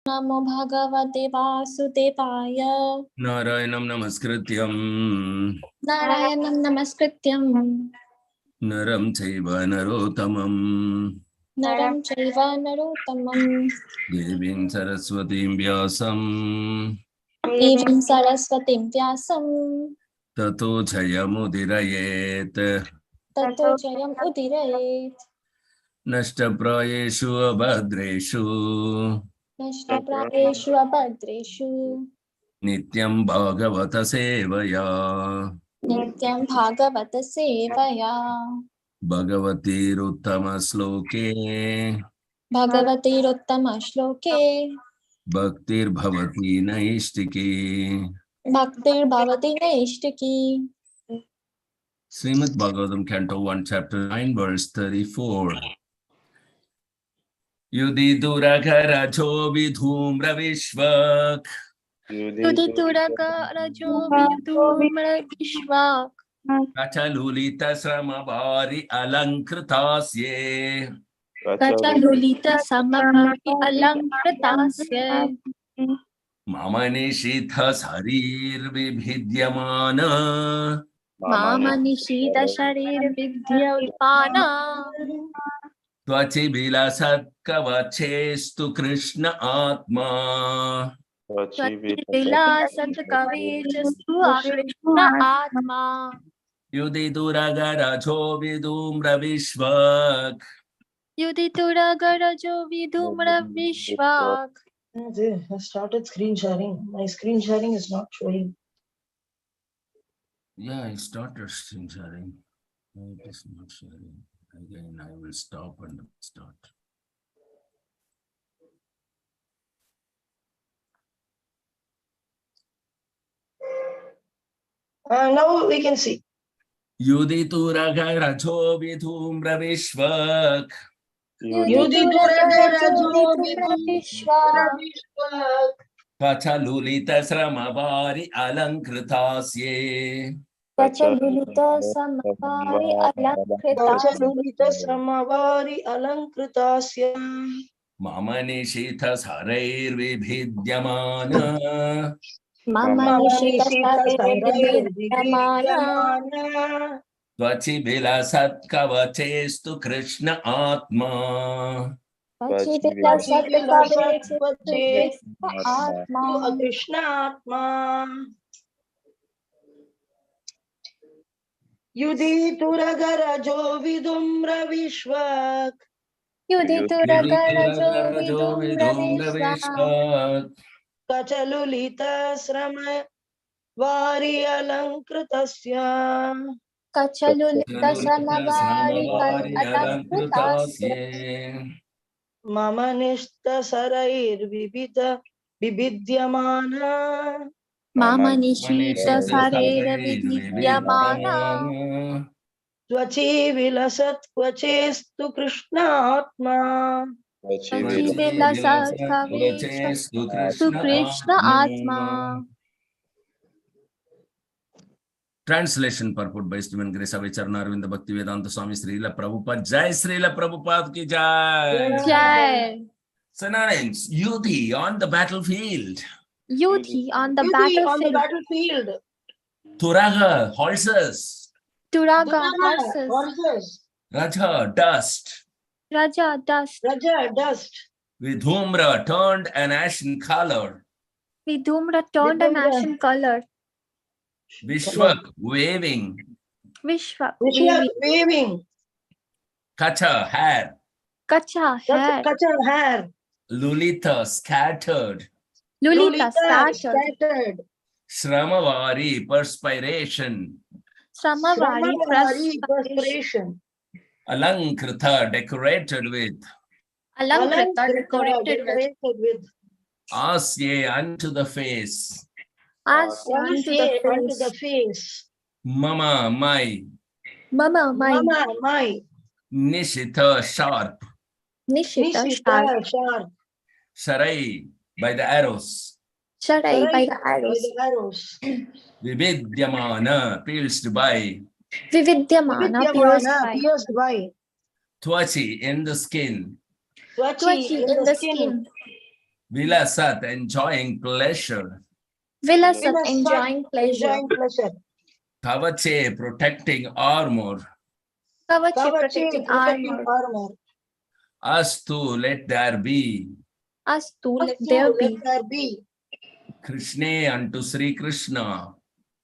नमो भगवते वासुदेवाय। नारायणं नमस्कृत्यं नारायणं नमस्कृत्यं नरं चैव नरोत्तमं नरं चैव नरोत्तमं देवीं सरस्वतीं व्यासं देवीं सरस्वतीं व्यासं ततो जयमुदीरयेत्। ततो जयम् उदीरयेत्। नष्टप्रायेषु अभद्रेषु नष्टप्रायेषु अभद्रेषु नित्यं भागवत सेवया नित्यं भागवत सेवया। भगवतीरुत्तमश्लोके भगवतीरुत्तमश्लोके भक्तिर्भवति नैष्टिकी। भक्तिर्भवति नैष्टिकी। Srimad Bhagavatam, Canto 1, Chapter 9, Verse 34. युदिदुरघरजो विधूम्रविश्वक् युदितुरगरजो विधूम्रविश्वाक् कचलुलितश्रमवारि अलङ्कृतास्ये कचलुलितसमभवि अलङ्कृतास्य मम निशितशरीर्विभिद्यमान मामनिशीतशरीरविद्यमाना त्वचिविलसत्कवचेस्तु कृष्ण आत्मा त्वत्विलासत्कवेचस्तु कृष्ण आत्मा युदिदुरगरजो विधूम्रविश्वक् युदितुरगरजो विधूम्रविश्वाक्. I started screen sharing. My screen sharing is not showing. Yeah, I started screen sharing. No, it is not sharing. Again, I will stop and start. Now we can see. युदितुरगरजो विधूम्रविश्वक् युदितुरगरजो विधूम्रविश्वाक् कचलुलितश्रमवारि अलङ्कृतास्ये कचलुलितसमवारि अलङ्कृतास्य Kachalulita-sramavari alankritasya मम निशितशरैर्विभिद्यमान मम निशितशरीरविद्यमाना त्वचिविलसत्कवचेस्तु कृष्ण आत्मा क्वचिद्विलसत्कवेचित्तु कृष्ण आत्मा Krishna Atma Yudituragarajo vidumra vishwak युदितुरगरजो विधूम्रविश्वाक् Kachalulita srama vari alankritasya कचलुलितसमवारि अलङ्कृतास्य Mama nishta sarair vibidyamana मम निशीतशरीरविद्यमाना Tvachi vilasat kvachestu Krishna Atma क्वचिद्विलसत्कवेचित्तु Krishna आत्मा. Translation purport by Stephen Grace Avicharna Arvinda Bhakti Vedanta Swami Srila Prabhupada. Jai Srila Prabhupada ki jai. Jai. Sanarans, Yuthi on the battlefield. Yuthi on the Yuthi on the battlefield. battlefield Turaga, horses. Turaga, horses. Horses Raja, dust. Raja, dust. Raja, dust Vidhumra, turned an ashen color. Vidhumra, turned an ashen color. Vishwak, waving. Vishwa, waving Kacha, hair. Kacha, hair. Kacha, hair Lulita, scattered. Lulita, scattered. Sramavari, perspiration. Sramavari, perspiration Alankrita, decorated with. Alankrita, decorated with. Asye, unto the face. Asya, unto the face. Mama, my. Mama, my. Nishita, sharp. Nishita, sharp. Sharai, by the arrows. Sharai, by the arrows. Vividyamana, pierced by. Vividyamana, pierced by. Twachi, in the skin. Twachi, in the skin. Vilasat, enjoying pleasure. Vilasat, enjoying pleasure. Enjoying pleasure. Kavache, protecting armor. Kavache, Kavache, protecting armor. armor. Astu, let there be. Astu, let Astu, there let be. there be. Krishne, unto Sri Krishna.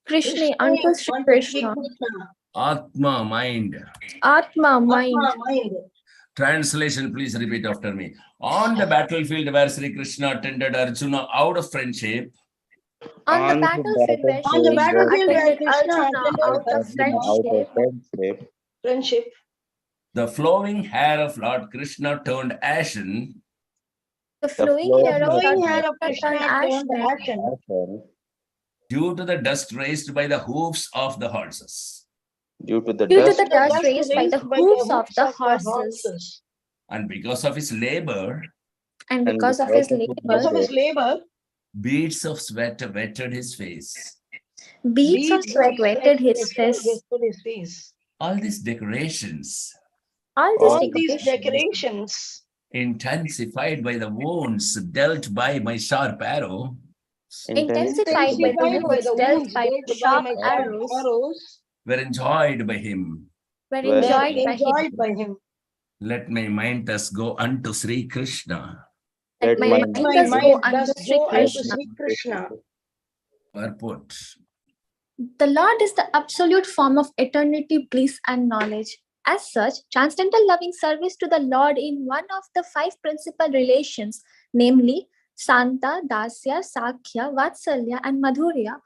Krishna, unto Sri Krishna. Atma, mind. Atma, mind. Translation, please repeat after me. On the battlefield where Sri Krishna attended Arjuna out of friendship. On the battlefield where Krishna attended Arjuna out of friendship. The flowing hair of Lord Krishna turned ashen. The flowing hair of Lord Krishna turned turned ashen. Due to the dust raised by the hoofs of the horses. Due to the dust raised by the hooves of the horses. And because of his labor. And because of his labor. Beads of sweat wetted his face. Beads of sweat wetted his face. All these decorations. Intensified by the wounds dealt by my sharp arrow. Intensified by the wounds dealt by sharp arrows. Were enjoyed by him. Let my mind thus go unto Sri Krishna. Let my mind thus go unto Sri Krishna. Purport. The Lord is the absolute form of eternity, bliss, and knowledge. As such, transcendental loving service to the Lord in one of the 5 principal relations, namely Santa, Dasya, Sakhya, Vatsalya, and Madhurya,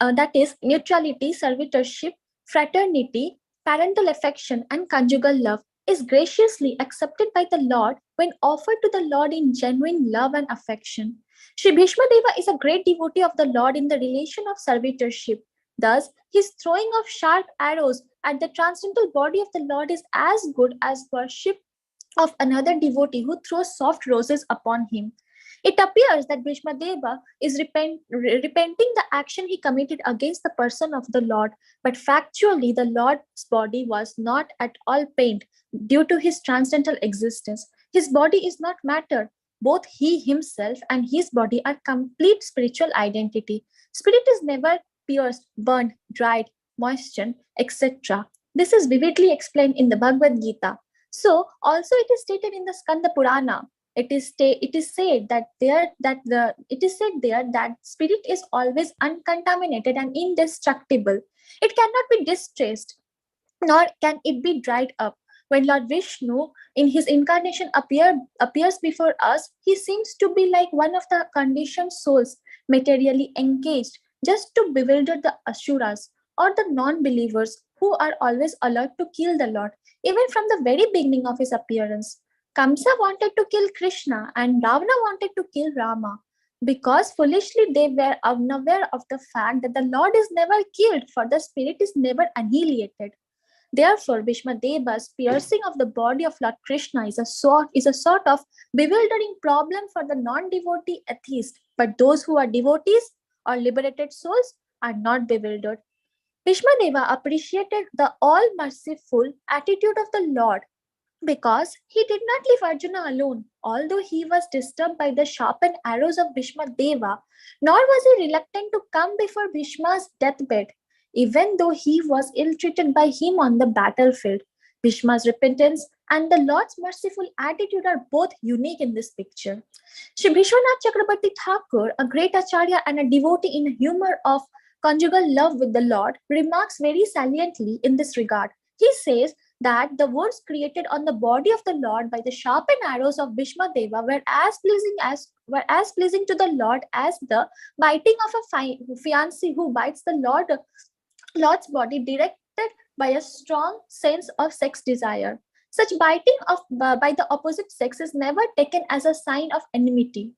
that is, neutrality, servitorship, fraternity, parental affection, and conjugal love, is graciously accepted by the Lord when offered to the Lord in genuine love and affection. Sri Bhishma Deva is a great devotee of the Lord in the relation of servitorship. Thus, his throwing of sharp arrows at the transcendental body of the Lord is as good as worship of another devotee who throws soft roses upon him. It appears that Bhishma Deva is repenting the action he committed against the person of the Lord, but factually the Lord's body was not at all pained due to his transcendental existence. His body is not matter. Both he himself and his body are complete spiritual identity. Spirit is never pierced, burned, dried, moistened, etc. This is vividly explained in the Bhagavad Gita. So, also it is stated in the Skanda Purana. It is said that spirit is always uncontaminated and indestructible. It cannot be distressed, nor can it be dried up. When Lord Vishnu in his incarnation appears before us, he seems to be like one of the conditioned souls materially engaged, just to bewilder the Asuras or the non-believers who are always alert to kill the Lord, even from the very beginning of his appearance. Kamsa wanted to kill Krishna and Ravana wanted to kill Rama, because foolishly they were unaware of the fact that the Lord is never killed, for the spirit is never annihilated. Therefore, Bhishma Deva's piercing of the body of Lord Krishna is a sort of bewildering problem for the non-devotee atheist, but those who are devotees or liberated souls are not bewildered. Bhishma Deva appreciated the all-merciful attitude of the Lord, because he did not leave Arjuna alone. Although he was disturbed by the sharpened arrows of Bhishma Deva, nor was he reluctant to come before Bhishma's deathbed, even though he was ill-treated by him on the battlefield. Bhishma's repentance and the Lord's merciful attitude are both unique in this picture. Sri Vishwanath Chakrabarti Thakur, a great acharya and a devotee in humor of conjugal love with the Lord, remarks very saliently in this regard. He says that the wounds created on the body of the Lord by the sharpened arrows of Bhishma Deva were as pleasing to the Lord as the biting of a fiancé who bites the Lord's body, directed by a strong sense of sex desire. Such biting by the opposite sex is never taken as a sign of enmity,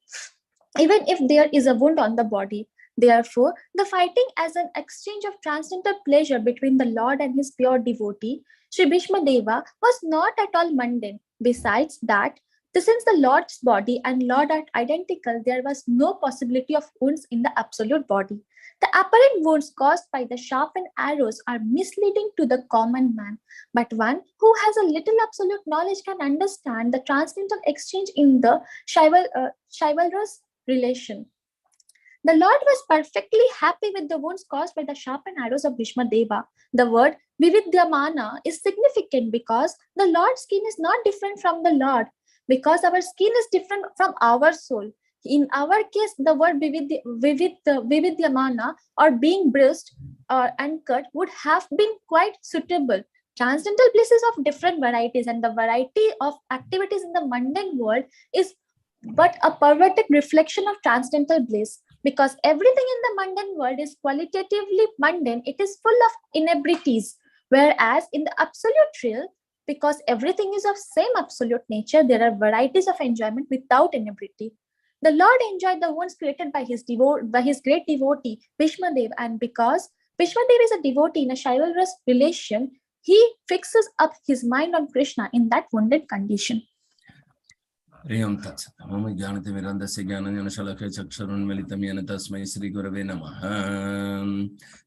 even if there is a wound on the body. Therefore, the fighting as an exchange of transcendental pleasure between the Lord and his pure devotee, Sri Bhishma Deva, was not at all mundane. Besides that, Since the Lord's body and Lord are identical, there was no possibility of wounds in the absolute body. The apparent wounds caused by the sharpened arrows are misleading to the common man, but one who has a little absolute knowledge can understand the transcendental exchange in the chivalrous relation. The Lord was perfectly happy with the wounds caused by the sharpened arrows of Bhishma Deva. The word Vividyamana is significant because the Lord's skin is not different from the Lord, because our skin is different from our soul. In our case, the word Vividyamana or being bruised or and cut would have been quite suitable. Transcendental bliss is of different varieties, and the variety of activities in the mundane world is but a perverted reflection of transcendental bliss. Because everything in the mundane world is qualitatively mundane, it is full of inebrities. Whereas in the absolute realm, because everything is of same absolute nature, there are varieties of enjoyment without inebriety. The Lord enjoyed the wounds created by his great devotee, Bhishmadev, and because Bhishmadev is a devotee in a chivalrous relation, he fixes up his mind on Krishna in that wounded condition. Hariom Tat Sat. Mama Jnanati Mirandasya Jnananjana Shalakya Chakshurunmilitam Yena Tasmai Sri Gurave Namaha.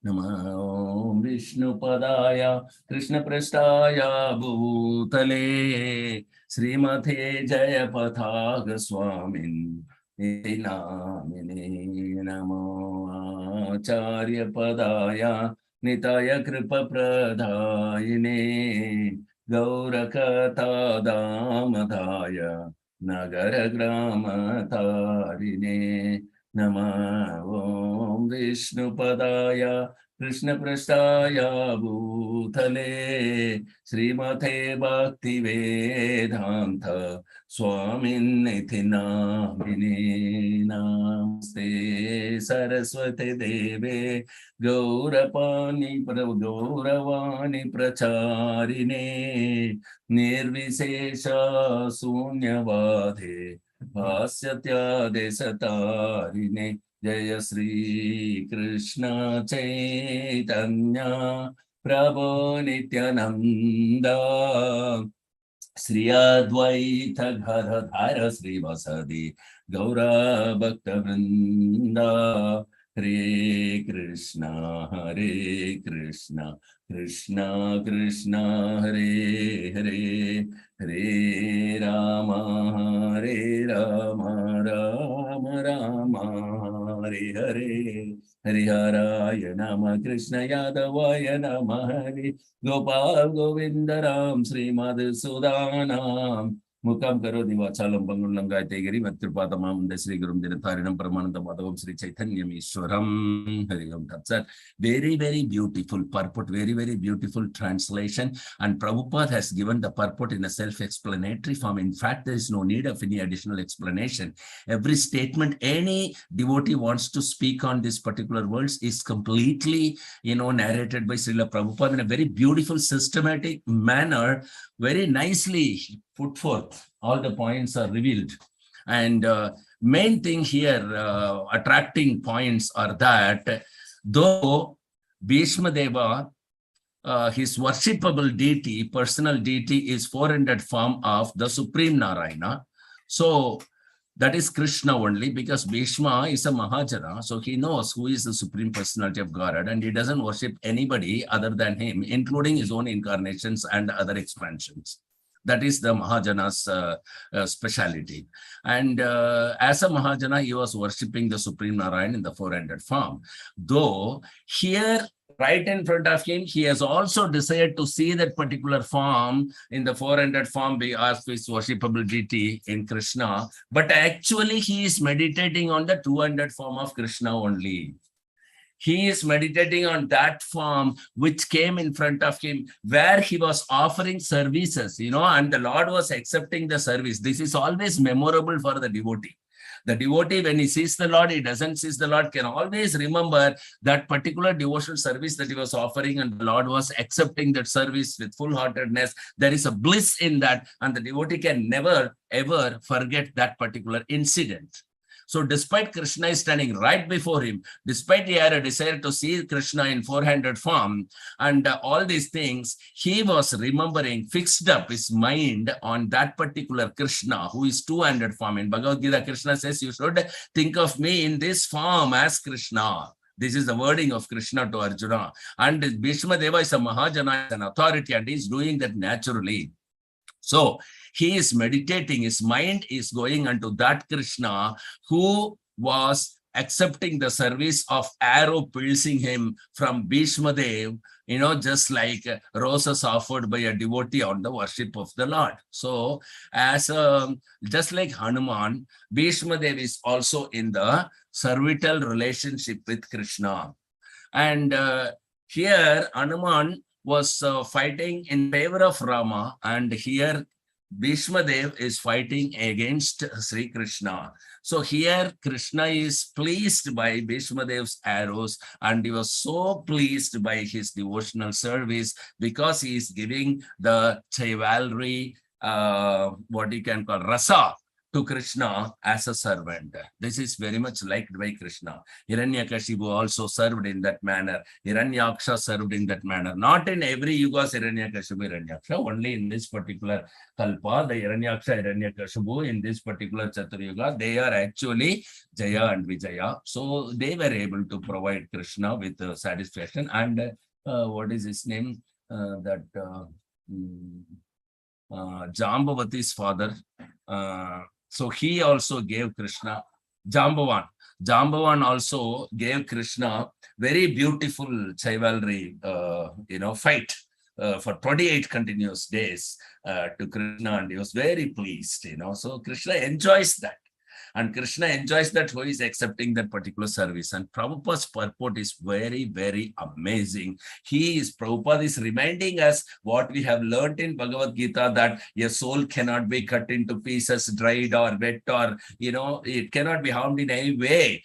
Namo Vishnu Padaya Krishna Prasthaya Bhutale Srimate Jaya Pathaga Swamin Iti Namine Namo Acharya Padaya Nitaya Kripa Pradayine Gaurakata Damadaya Nagara Grama Tarine Nama Om Vishnu Padaya Krishna Prasthaya Bhutale Srimate Bhakti Vedanta Swamin Niti Namine Namaste Saraswati Deve Gauravani Pracharine Nirvishesha Sunyavadhe Bhasyatya Satarine Jaya Sri Krishna Chaitanya Prabhu Nityananda Sri Advaita Gadadhara Sri Vasadi Gaura Bhakta Vrinda Hare Krishna Krishna Krishna Hare Hare Hare Rama Rama Rama Hare Hare Hariharaya Nama Krishna Yadavaya Nama Hare Gopal Govindaram Sri Madhusudanam Mukam Karodi Vachalam Bangulam Gayatagiri Matripadamam Sri Gurum Dinatharinam Paramananda Madhavam Sri Chaitanyam Ishwaram Hariam Tatsat. Very, very beautiful purport, very, very beautiful translation. And Prabhupada has given the purport in a self-explanatory form. In fact, there is no need of any additional explanation. Every statement any devotee wants to speak on this particular words is completely, narrated by Srila Prabhupada in a very beautiful, systematic manner, very nicely put forth. All the points are revealed. And main thing here, attracting points are that though Bhishma Deva, his worshipable deity, personal deity is 400 form of the Supreme Narayana. So that is Krishna only, because Bhishma is a Mahajana, so he knows who is the Supreme Personality of Godhead, and he doesn't worship anybody other than him, including his own incarnations and other expansions. That is the Mahajana's speciality. And as a Mahajana, he was worshipping the Supreme Narayan in the 400 form. Though here, right in front of him, he has also desired to see that particular form in the 400 form as his worshipable deity in Krishna. But actually, he is meditating on the 200 form of Krishna only. He is meditating on that form which came in front of him, where he was offering services, and the Lord was accepting the service. This is always memorable for the devotee. The devotee, when he sees the Lord, he doesn't see the Lord, can always remember that particular devotional service that he was offering, and the Lord was accepting that service with full-heartedness. There is a bliss in that, and the devotee can never, ever forget that particular incident. So despite Krishna is standing right before him, despite he had a desire to see Krishna in four-handed form and all these things, he was remembering, fixed up his mind on that particular Krishna who is two-handed form. In Bhagavad Gita, Krishna says, you should think of me in this form as Krishna. This is the wording of Krishna to Arjuna. And Bhishma Deva is a Mahajana, is an authority, and he's doing that naturally. So he is meditating, his mind is going unto that Krishna who was accepting the service of arrow piercing him from Bhishma Dev, just like roses offered by a devotee on the worship of the Lord. So as just like Hanuman, Bhishma Dev is also in the servile relationship with Krishna. And here Hanuman was fighting in favor of Rama, and here Bhishma Dev is fighting against Sri Krishna. So here Krishna is pleased by Bhishma Dev's arrows, and he was so pleased by his devotional service because he is giving the chivalry, what you can call rasa, to Krishna as a servant. This is very much liked by Krishna. Hiranyakashipu also served in that manner. Hiranyaksha served in that manner. Not in every yuga Hiranyakashipu, Hiranyaksha. Only in this particular kalpa, the Hiranyaksha, Hiranyakashipu, in this particular Chaturyuga, they are actually Jaya and Vijaya. So they were able to provide Krishna with satisfaction. And what is his name? Jambavati's father. So he also gave Krishna, Jambavan. Jambavan also gave Krishna very beautiful chivalry, fight for 28 continuous days to Krishna, and he was very pleased, So Krishna enjoys that. And Krishna enjoys that who is accepting that particular service. And Prabhupada's purport is very, very amazing. Prabhupada is reminding us what we have learned in Bhagavad Gita, that a soul cannot be cut into pieces, dried or wet, or, it cannot be harmed in any way.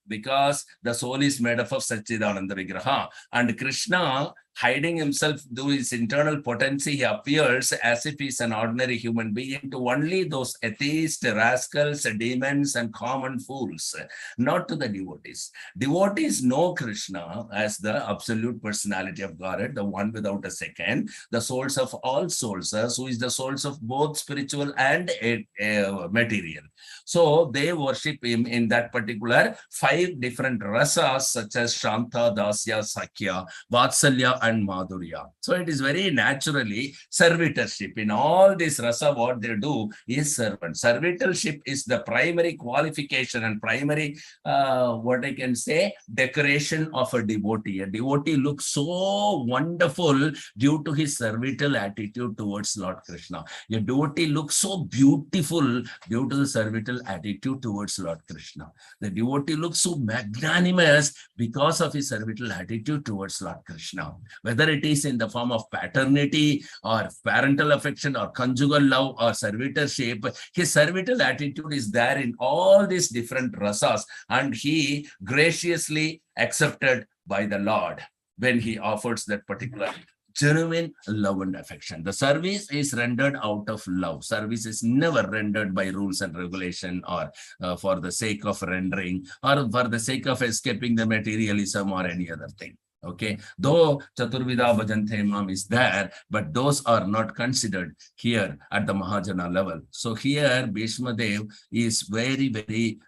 Because the soul is made up of Satchidananda Vigraha. And Krishna, hiding himself through his internal potency, he appears as if he's an ordinary human being to only those atheists, rascals, demons, and common fools, not to the devotees. Devotees know Krishna as the absolute personality of Godhead, the one without a second, the souls of all souls, who is the souls of both spiritual and material. So they worship him in that particular 5 different rasas, such as Shanta, Dasya, Sakya, Vatsalya, and Madhurya. So it is very naturally servitorship. In all this rasa, what they do is servant. Servitorship is the primary qualification and primary, what I can say, decoration of a devotee. A devotee looks so wonderful due to his servile attitude towards Lord Krishna. A devotee looks so beautiful due to the servile attitude towards Lord Krishna. The devotee looks so magnanimous because of his servile attitude towards Lord Krishna. Whether it is in the form of paternity or parental affection or conjugal love or servitorship, his servile attitude is there in all these different rasas, and he graciously accepted by the Lord when he offers that particular genuine love and affection. The service is rendered out of love. Service is never rendered by rules and regulation or for the sake of rendering or for the sake of escaping the materialism or any other thing. Okay, though Chaturvida Bhajante Mam is there, but those are not considered here at the Mahajana level. So here Bhishma Dev is very, very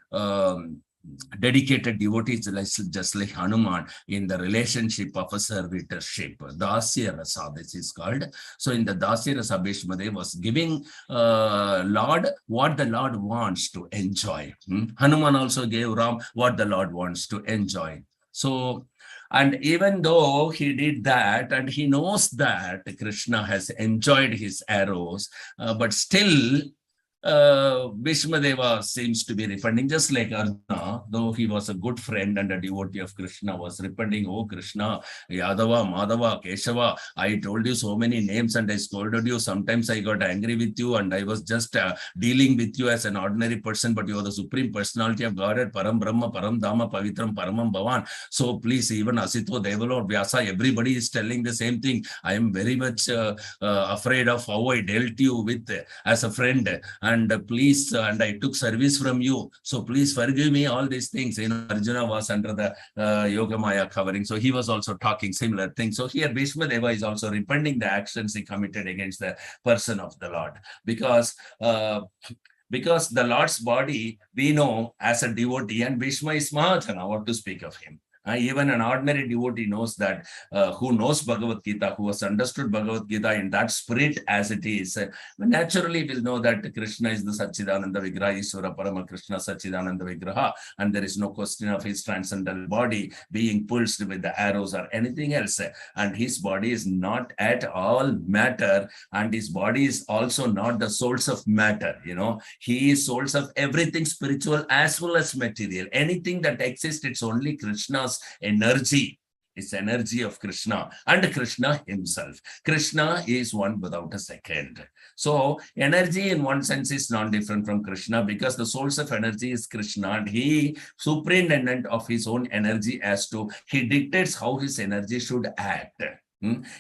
dedicated devotees, just like Hanuman, in the relationship of a servitorship. Dasya Rasa, this is called. So in the Dasya Rasa, Bhishma Dev was giving Lord what the Lord wants to enjoy. Hanuman also gave Ram what the Lord wants to enjoy. So, and even though he did that, and he knows that Krishna has enjoyed his arrows, but still Bhishma Deva seems to be repenting, just like Arjuna, though he was a good friend and a devotee of Krishna, was repenting. Oh Krishna, Yadava, Madhava, Keshava, I told you so many names and I scolded you. Sometimes I got angry with you and I was just dealing with you as an ordinary person, but you are the supreme personality of Godhead, Param Brahma, Param Dhamma, Pavitram, Paramam Bhavan. So please, even Asito, Devalo, Vyasa, everybody is telling the same thing. I am very much afraid of how I dealt you with as a friend. and please, and I took service from you. So please forgive me all these things. Arjuna was under the Yoga Maya covering. So he was also talking similar things. So here Bhishma Deva is also repenting the actions he committed against the person of the Lord. Because the Lord's body, we know as a devotee, and Bhishma is Mahajana, what to speak of him. Even an ordinary devotee knows that, who knows Bhagavad Gita, who has understood Bhagavad Gita in that spirit as it is, naturally will know that Krishna is the Satchidananda Vigraha, Isvara Parama Krishna Satchidananda Vigraha, and there is no question of his transcendental body being pulsed with the arrows or anything else. And his body is not at all matter, and his body is also not the source of matter. He is source of everything spiritual as well as material. Anything that exists, it's only Krishna's energy. It's energy of Krishna and Krishna himself. Krishna is one without a second. So energy in one sense is non-different from Krishna, because the source of energy is Krishna, and he superintendent of his own energy as to he dictates how his energy should act.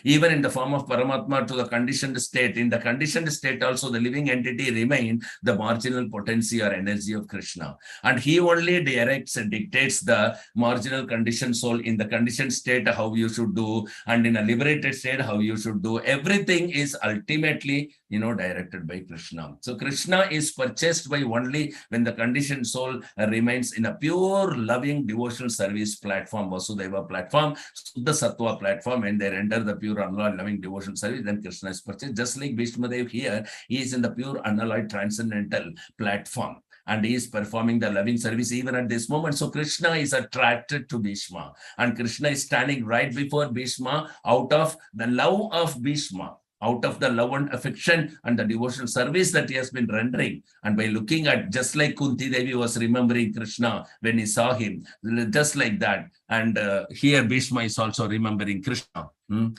Even in the form of Paramatma to the conditioned state. In the conditioned state also, the living entity remain the marginal potency or energy of Krishna. And he only directs and dictates the marginal conditioned soul in the conditioned state, how you should do, and in a liberated state, how you should do. Everything is ultimately, directed by Krishna. So Krishna is purchased by only when the conditioned soul remains in a pure loving devotional service platform, Vasudeva platform, Suddha Sattva platform, and they render the pure unalloyed loving devotional service, then Krishna is purchased. Just like Bhishma Dev here, he is in the pure unalloyed transcendental platform, and he is performing the loving service even at this moment. So Krishna is attracted to Bhishma, and Krishna is standing right before Bhishma out of the love of Bhishma, out of the love and affection and the devotional service that he has been rendering. And by looking at, just like Kunti Devi was remembering Krishna when he saw him, just like that. And here Bhishma is also remembering Krishna.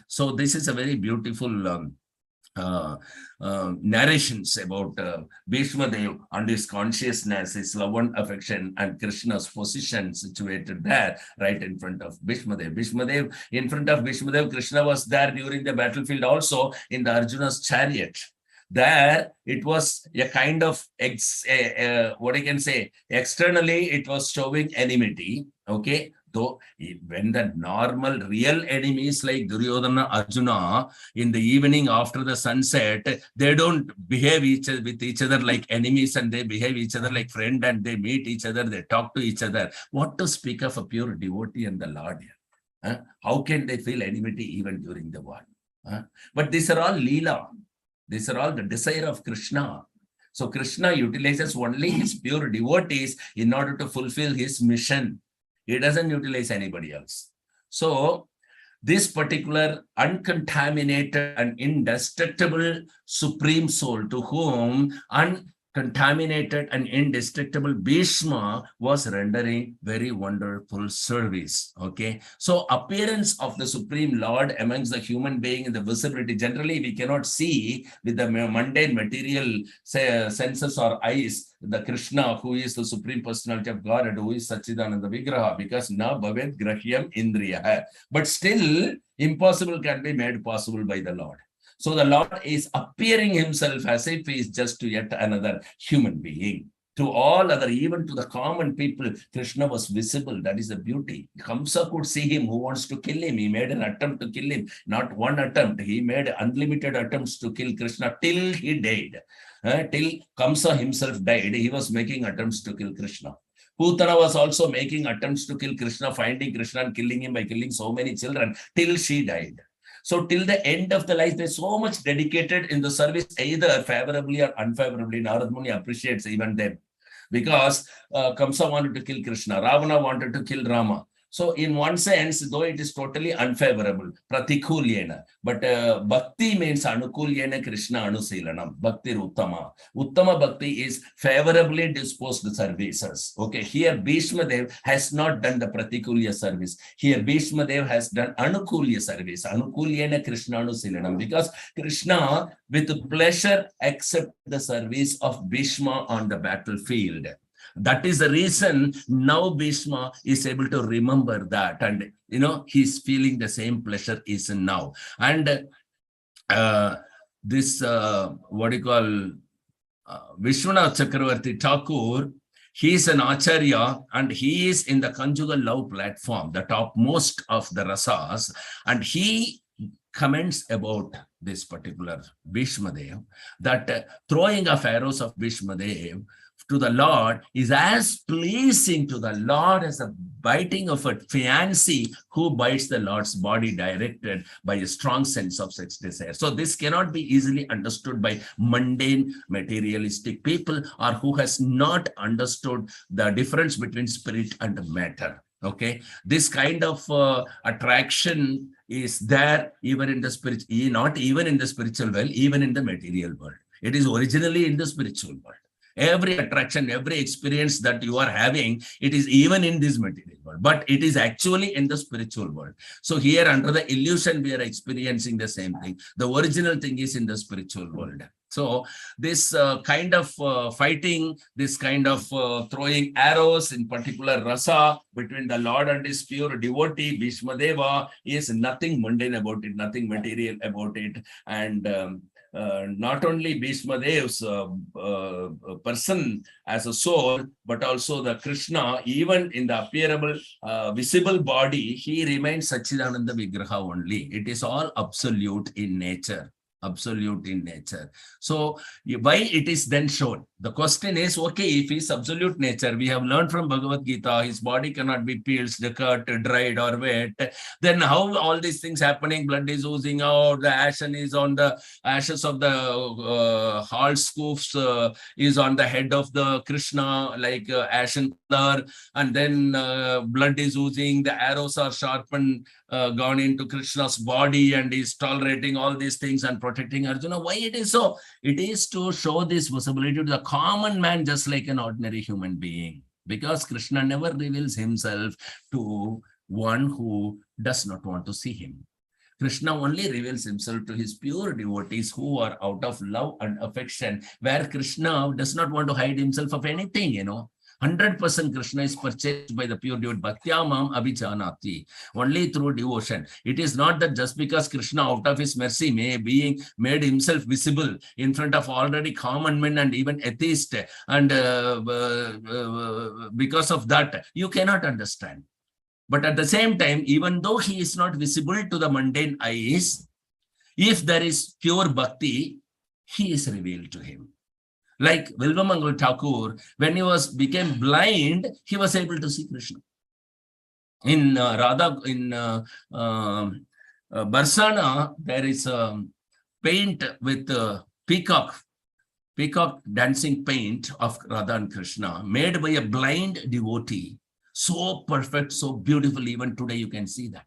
So this is a very beautiful narrations about Bhishma Dev and his consciousness, his love and affection, and Krishna's position situated there, right in front of Bhishma Dev. Bhishma Dev, in front of Bhishma Dev, Krishna was there during the battlefield also in the Arjuna's chariot. There, it was a kind of, what I can say, externally, it was showing enmity, okay? Though when the normal real enemies like Duryodhana, Arjuna, in the evening after the sunset, they don't behave with each other like enemies, and they behave each other like friend, and they meet each other, they talk to each other. What to speak of a pure devotee and the Lord here? How can they feel enmity even during the war? But these are all Leela. These are all the desire of Krishna. So Krishna utilizes only his pure devotees in order to fulfill his mission. He doesn't utilize anybody else. So this particular uncontaminated and indestructible supreme soul, to whom uncontaminated and indestructible Bhishma was rendering very wonderful service. Okay, so appearance of the Supreme Lord amongst the human being in the visibility, generally we cannot see with the mundane material senses or eyes the Krishna, who is the Supreme Personality of God and who is Satchidananda Vigraha, because na bhavet grahyam indriya. But still, impossible can be made possible by the Lord. So the Lord is appearing himself as if he is just yet another human being. To all other, even to the common people, Krishna was visible. That is the beauty. Kamsa could see him. Who wants to kill him? He made an attempt to kill him. Not one attempt. He made unlimited attempts to kill Krishna till he died. Till Kamsa himself died, he was making attempts to kill Krishna. Putana was also making attempts to kill Krishna, finding Krishna and killing him by killing so many children till she died. So till the end of the life, there's so much dedicated in the service, either favorably or unfavorably. Narad Muni appreciates even then. Because Kamsa wanted to kill Krishna, Ravana wanted to kill Rama. So in one sense, though it is totally unfavorable, pratikulyena, but bhakti means anukulyena Krishna anusilanam, bhakti uttama. Uttama bhakti is favorably disposed services. Okay, here Bhishma Dev has not done the pratikulya service. Here Bhishma Dev has done anukulya service, anukulyena Krishna anusilanam, because Krishna with pleasure accepts the service of Bhishma on the battlefield. That is the reason now Bhishma is able to remember that, and he's feeling the same pleasure is now. And this what do you call Vishwanath Chakravarti Thakur, he is an acharya and he is in the conjugal love platform, the topmost of the rasas, and he comments about this particular Bhishmadev, that throwing of arrows of Bhishmadev to the Lord is as pleasing to the Lord as the biting of a fiancé who bites the Lord's body, directed by a strong sense of sex desire. So this cannot be easily understood by mundane materialistic people, or who has not understood the difference between spirit and matter. Okay, this kind of attraction is there even in the spirit, not even in the spiritual world, even in the material world. It is originally in the spiritual world. Every attraction, every experience that you are having, it is even in this material world, but it is actually in the spiritual world. So here, under the illusion, we are experiencing the same thing. The original thing is in the spiritual world. So this kind of fighting, this kind of throwing arrows, in particular rasa, between the Lord and his pure devotee, Bhishmadeva, is nothing mundane about it, nothing material about it. And not only Bhishmadev's person as a soul, but also the Krishna, even in the appearable, visible body, he remains Sachidananda Vigraha only. It is all absolute in nature. Absolute in nature. So why it is then shown? The question is, okay, if he is absolute nature, we have learned from Bhagavad Gita, his body cannot be peeled, cut, dried or wet, then how all these things happening, blood is oozing out, the ashen is on the ashes of the hall scoofs is on the head of the Krishna, like ashen color, and then blood is oozing, the arrows are sharpened, gone into Krishna's body, and he's tolerating all these things and protecting Arjuna. Why it is so? It is to show this visibility to the common man, just like an ordinary human being, because Krishna never reveals himself to one who does not want to see him. Krishna only reveals himself to his pure devotees who are out of love and affection, where Krishna does not want to hide himself of anything, 100% Krishna is purchased by the pure devotee. Bhaktyamam abhijanati. Only through devotion. It is not that just because Krishna, out of his mercy, being made himself visible in front of already common men and even atheists, and because of that, you cannot understand. But at the same time, even though he is not visible to the mundane eyes, if there is pure bhakti, he is revealed to him. Like Vilvamangal Thakur, when he became blind, he was able to see Krishna. In Barsana, there is a paint with peacock dancing paint of Radha and Krishna, made by a blind devotee. So perfect, so beautiful, even today you can see that.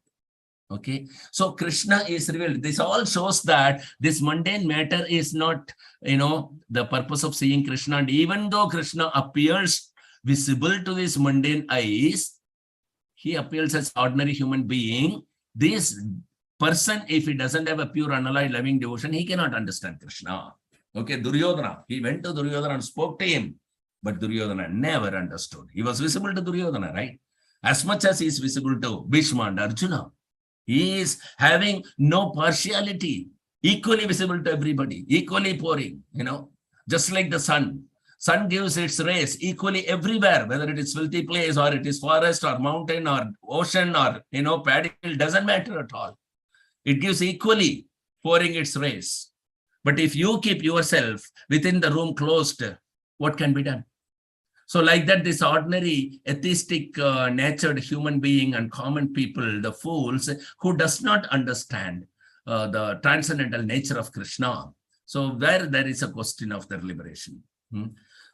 Okay, so Krishna is revealed. This all shows that this mundane matter is not, the purpose of seeing Krishna. And even though Krishna appears visible to these mundane eyes, he appears as ordinary human being. This person, if he doesn't have a pure, unalloyed, loving devotion, he cannot understand Krishna. Okay, Duryodhana, he went to Duryodhana and spoke to him, but Duryodhana never understood. He was visible to Duryodhana, right? As much as he is visible to Bhishma and Arjuna. He is having no partiality, equally visible to everybody, equally pouring, just like the sun. Sun gives its rays equally everywhere, whether it is filthy place or it is forest or mountain or ocean or, paddy field, doesn't matter at all. It gives equally, pouring its rays. But if you keep yourself within the room closed, what can be done? So like that, this ordinary atheistic natured human being and common people, the fools, who does not understand the transcendental nature of Krishna. So there is a question of their liberation.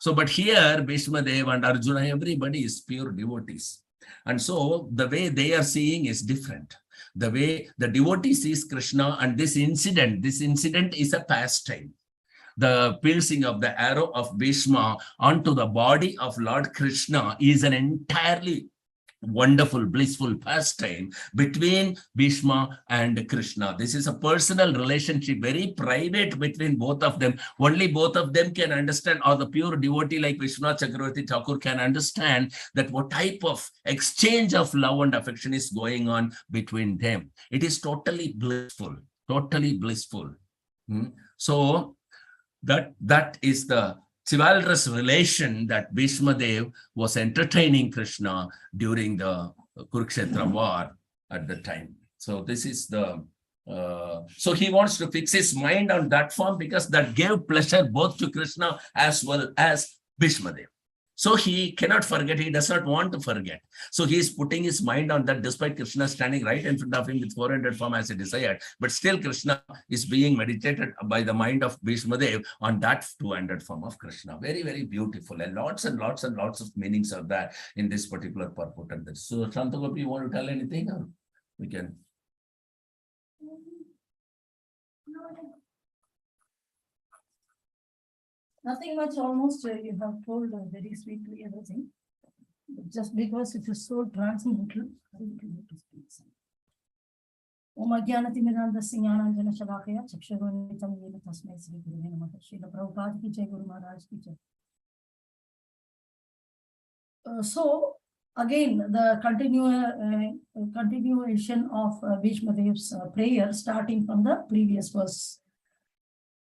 So, but here, Bhishmadev and Arjuna, everybody is pure devotees. And so the way they are seeing is different. The way the devotee sees Krishna, and this incident is a pastime. The piercing of the arrow of Bhishma onto the body of Lord Krishna is an entirely wonderful, blissful pastime between Bhishma and Krishna. This is a personal relationship, very private between both of them. Only both of them can understand, or the pure devotee like Vishwanath Chakravarti Thakur can understand that what type of exchange of love and affection is going on between them. It is totally blissful, totally blissful. So that is the chivalrous relation that Bhishma Dev was entertaining Krishna during the Kurukshetra war at the time. So this is the, so he wants to fix his mind on that form because that gave pleasure both to Krishna as well as Bhishma Dev. So he cannot forget, he does not want to forget. So he is putting his mind on that despite Krishna standing right in front of him with 400 form as he desired. But still Krishna is being meditated by the mind of Bhishma Dev on that 200 form of Krishna. Very, very beautiful. And lots of meanings are there in this particular purport. And so Shantagopi, you want to tell anything? Or we can. Nothing much, almost you have told very sweetly everything. But just because it is so transcendental, I would like to speak some. Om Ajnanatimidandasya Jnananjana Shalakaya Chakshurunitam Yena Tasmai Sri Gurave Namaha. Srila Prabhupada ki jai, Guru Maharaj ki jai. So again, the continuation of Bhishma Dev's prayer starting from the previous verse.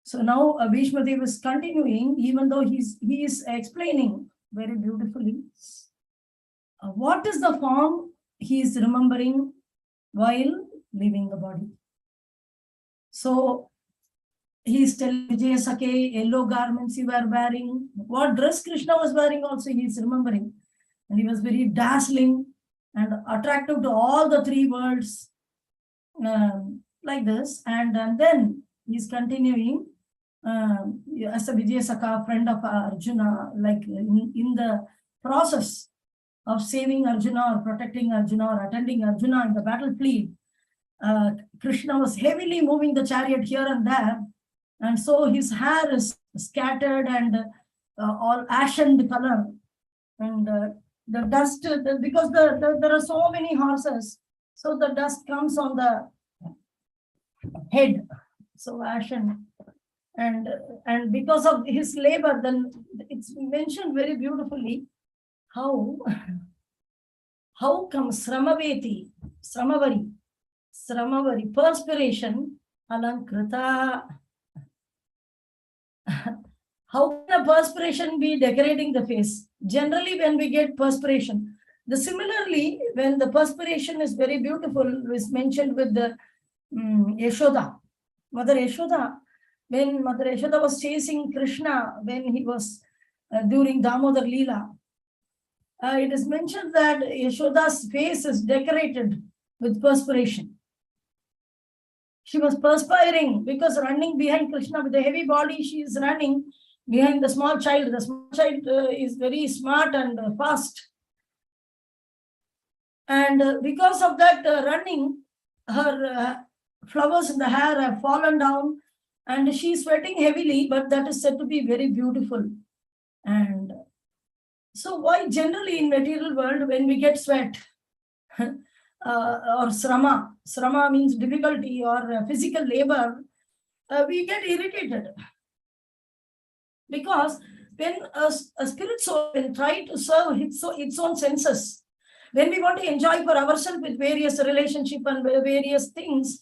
So now Bhishma Dev is continuing, even though he is explaining very beautifully what is the form he is remembering while leaving the body. So he is telling Vijaya Sakhe, yellow garments you were wearing, what dress Krishna was wearing also he is remembering. And he was very dazzling and attractive to all the three worlds, like this. And then he's continuing as a Vijaya Sakha, friend of Arjuna, like in the process of saving Arjuna or protecting Arjuna or attending Arjuna in the battlefield, Krishna was heavily moving the chariot here and there, and so his hair is scattered and all ashen color, and the dust, because there are so many horses, so the dust comes on the head, so ashen. And because of his labor, then it's mentioned very beautifully how comes Sramavari, perspiration, alankrita. How can a perspiration be decorating the face? Generally, when we get perspiration, similarly, when the perspiration is very beautiful, is mentioned with the Yashoda, Mother Yashoda. When Mother Yashoda was chasing Krishna, when he was during Damodar Leela, it is mentioned that Yashoda's face is decorated with perspiration. She was perspiring because running behind Krishna with a heavy body, she is running behind the small child. The small child is very smart and fast. And because of that running, her flowers in the hair have fallen down and she is sweating heavily, but that is said to be very beautiful. And so why generally in material world, when we get sweat or srama means difficulty or physical labor, we get irritated. Because when a spirit soul will try to serve its own senses, when we want to enjoy for ourselves with various relationship and various things,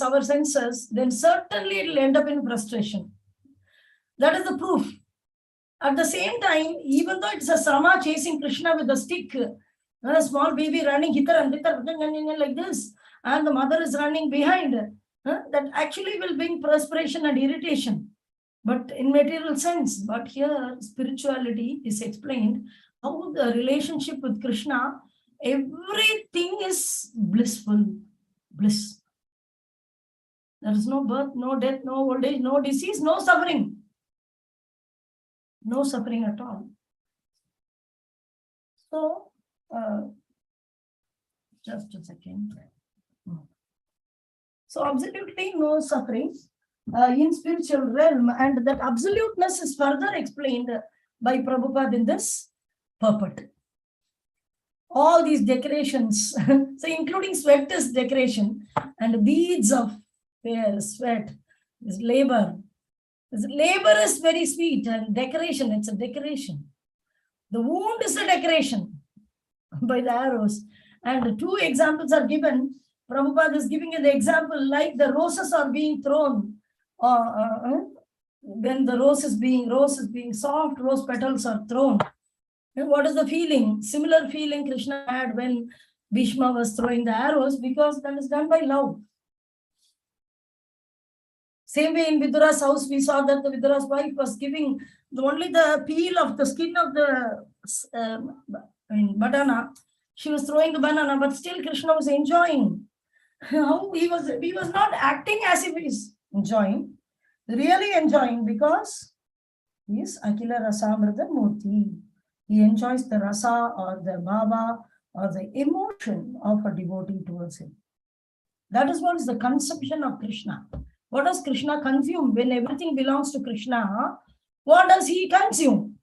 our senses, then certainly it will end up in frustration. That is the proof. At the same time, even though it's a Srama chasing Krishna with a stick, a small baby running hither and thither like this, and the mother is running behind, that actually will bring perspiration and irritation. But in material sense, but here spirituality is explained how the relationship with Krishna, everything is blissful, bliss. There is no birth, no death, no old age, no disease, no suffering. No suffering at all. So, just a second. So, absolutely no suffering in spiritual realm, and that absoluteness is further explained by Prabhupada in this purport. All these decorations, so including sweat is decoration, and beads of sweat is labor. Labor is very sweet, and decoration, it's a decoration. The wound is a decoration by the arrows. And two examples are given. Prabhupada is giving an example like the roses are being thrown when the rose is being soft, rose petals are thrown. And what is the feeling? Similar feeling Krishna had when Bhishma was throwing the arrows, because that is done by love. Same way in Vidura's house, we saw that the Vidura's wife was giving only the peel of the skin of the banana. She was throwing the banana, but still Krishna was enjoying. How he was not acting as if he's enjoying, really enjoying, because he is Akila Rasamrita Murti. He enjoys the rasa or the bhava or the emotion of a devotee towards him. That is what is the conception of Krishna. What does Krishna consume? When everything belongs to Krishna, what does he consume?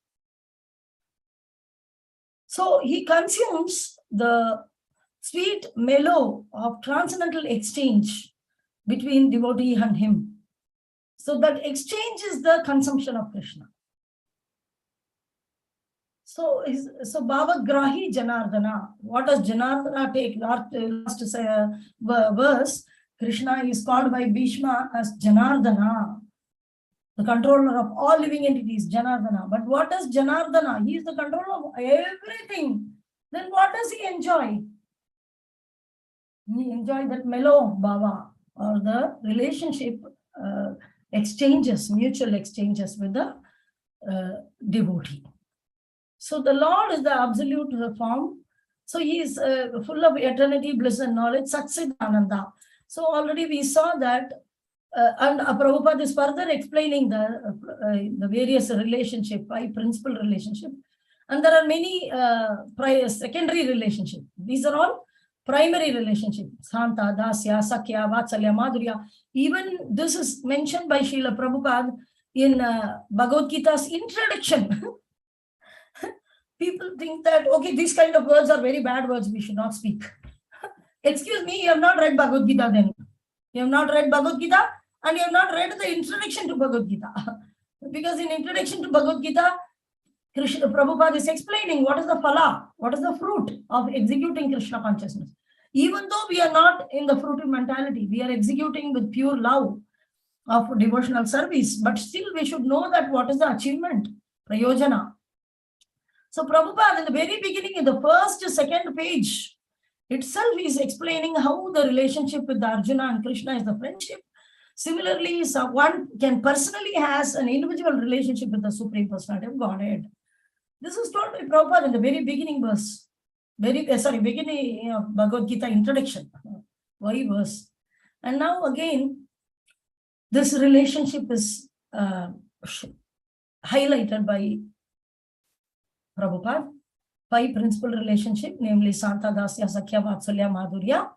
So he consumes the sweet mellow of transcendental exchange between devotee and him. So that exchange is the consumption of Krishna. So Bhava Grahi Janardana. What does Janardana take? Last verse, Krishna is called by Bhishma as Janardana, the controller of all living entities, Janardana. But what does Janardana? He is the controller of everything. Then what does he enjoy? He enjoys that mellow bhava, or the relationship exchanges, mutual exchanges with the devotee. So the Lord is the absolute form. So he is full of eternity, bliss and knowledge, Satsit Ananda. So already we saw that, and Prabhupada is further explaining the various relationship, 5 principal relationship. And there are many secondary relationships. These are all primary relationships. Santa, Dasya, Sakya, Vatsalya, Madhurya. Even this is mentioned by Srila Prabhupada in Bhagavad Gita's introduction. People think that, okay, these kind of words are very bad words, we should not speak. Excuse me, you have not read Bhagavad Gita then. You have not read Bhagavad Gita, and you have not read the introduction to Bhagavad Gita. Because in introduction to Bhagavad Gita, Krishna Prabhupada is explaining what is the phala, what is the fruit of executing Krishna consciousness. Even though we are not in the fruitive mentality, we are executing with pure love of devotional service, but still we should know that what is the achievement, prayojana. So Prabhupada in the very beginning, in the first, second page itself, is explaining how the relationship with the Arjuna and Krishna is the friendship. Similarly, one can personally has an individual relationship with the Supreme Personality of Godhead. This is told by Prabhupada in the very beginning verse, beginning of Bhagavad Gita introduction, why verse. And now again, this relationship is highlighted by Prabhupada. 5 principal relationship, namely Santa, Dasya, Sakya, Vatsalya, Madhurya.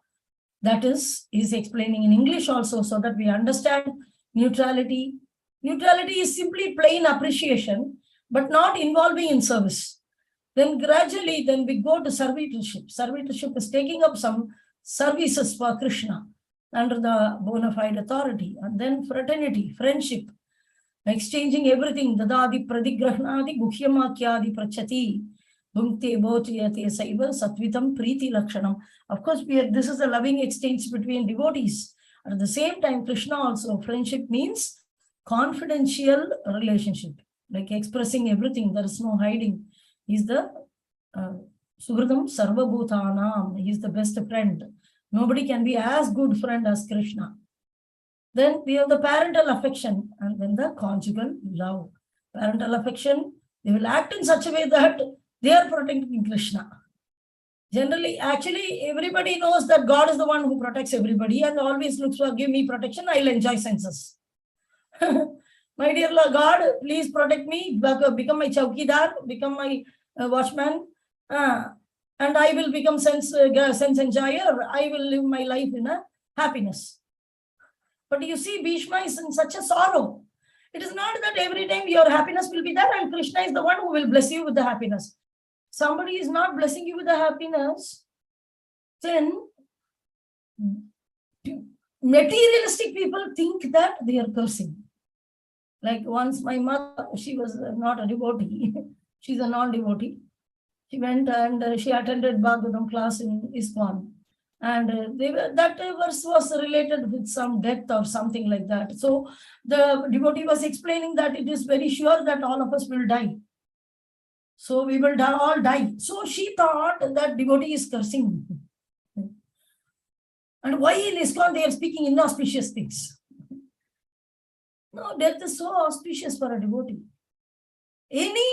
That is explaining in English also, so that we understand neutrality. Neutrality is simply plain appreciation, but not involving in service. Then gradually, we go to servitorship. Servitorship is taking up some services for Krishna under the bona fide authority. And then fraternity, friendship, exchanging everything. Dadadi pradigrahnadi guhyamakyadi prachati. Bhumte bhojyate saiva satvitam priti lakshanam. Of course, this is a loving exchange between devotees. At the same time, Krishna also, friendship means confidential relationship, like expressing everything. There is no hiding. He's the Suhridam Sarvabhutanam. He's the best friend. Nobody can be as good friend as Krishna. Then we have the parental affection, and then the conjugal love. Parental affection, they will act in such a way that they are protecting Krishna. Generally, actually, everybody knows that God is the one who protects everybody and always looks for, give me protection, I'll enjoy senses. My dear Lord God, please protect me, become my chowkidar, become my watchman, and I will become sense enjoyer. I will live my life in a happiness. But you see, Bhishma is in such a sorrow. It is not that every time your happiness will be there and Krishna is the one who will bless you with the happiness. Somebody is not blessing you with the happiness, then materialistic people think that they are cursing. Like once my mother, she was not a devotee, she's a non-devotee. She went and she attended Bhagavatam class in ISKCON. And that verse was related with some death or something like that. So the devotee was explaining that it is very sure that all of us will die. So we will all die. So she thought that devotee is cursing. And why in ISKCON they are speaking inauspicious things? No, death is so auspicious for a devotee. Any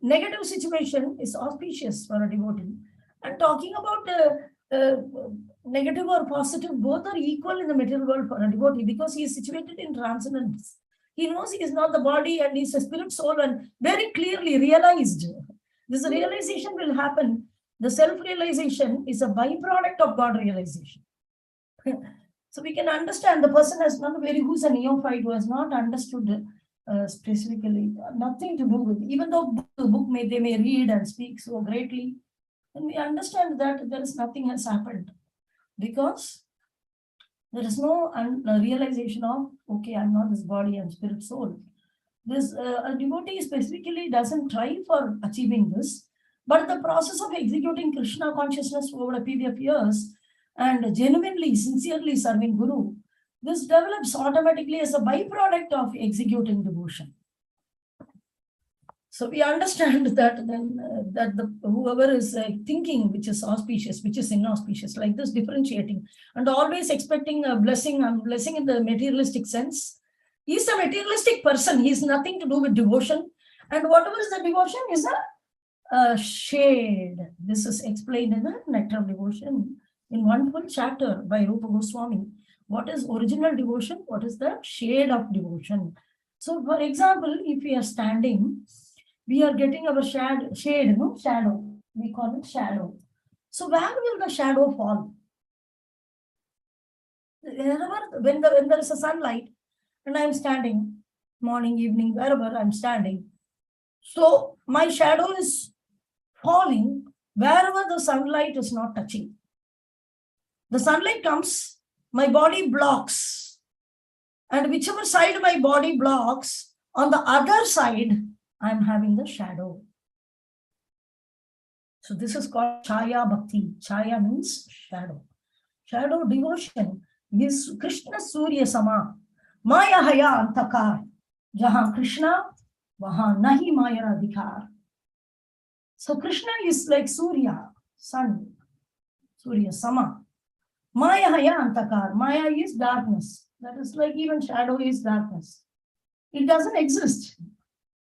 negative situation is auspicious for a devotee. And talking about negative or positive, both are equal in the material world for a devotee because he is situated in transcendence. He knows he is not the body and he is a spirit soul and very clearly realized. This realization will happen. The self-realization is a byproduct of God realization. So we can understand the person has not who's a neophyte who has not understood specifically, nothing to do with, even though the book they may read and speak so greatly, and we understand that there is nothing has happened because there is no realization of, okay, I'm not this body, I'm spirit soul. This a devotee specifically doesn't try for achieving this, but the process of executing Krishna consciousness over a period of years and genuinely, sincerely serving Guru, this develops automatically as a byproduct of executing devotion. So we understand that then that whoever is thinking which is auspicious, which is inauspicious, like this, differentiating and always expecting a blessing and blessing in the materialistic sense. He's a materialistic person. He's nothing to do with devotion. And whatever is the devotion is a shade. This is explained in the Nectar of Devotion in one full chapter by Rupa Goswami. What is original devotion? What is the shade of devotion? So, for example, if we are standing, we are getting our shadow. We call it shadow. So, where will the shadow fall? When there is a sunlight and I am standing, morning, evening, wherever I'm standing. So, my shadow is falling wherever the sunlight is not touching. The sunlight comes, my body blocks. And whichever side my body blocks, on the other side, I'm having the shadow. So this is called Chaya Bhakti. Chaya means shadow. Shadow devotion is Krishna Surya Sama. Maya Haya Antakar. Jahan Krishna, wahan nahi Maya Adhikar. So Krishna is like Surya, sun. Surya Sama. Maya Haya Antakar. Maya is darkness. That is like even shadow is darkness. It doesn't exist.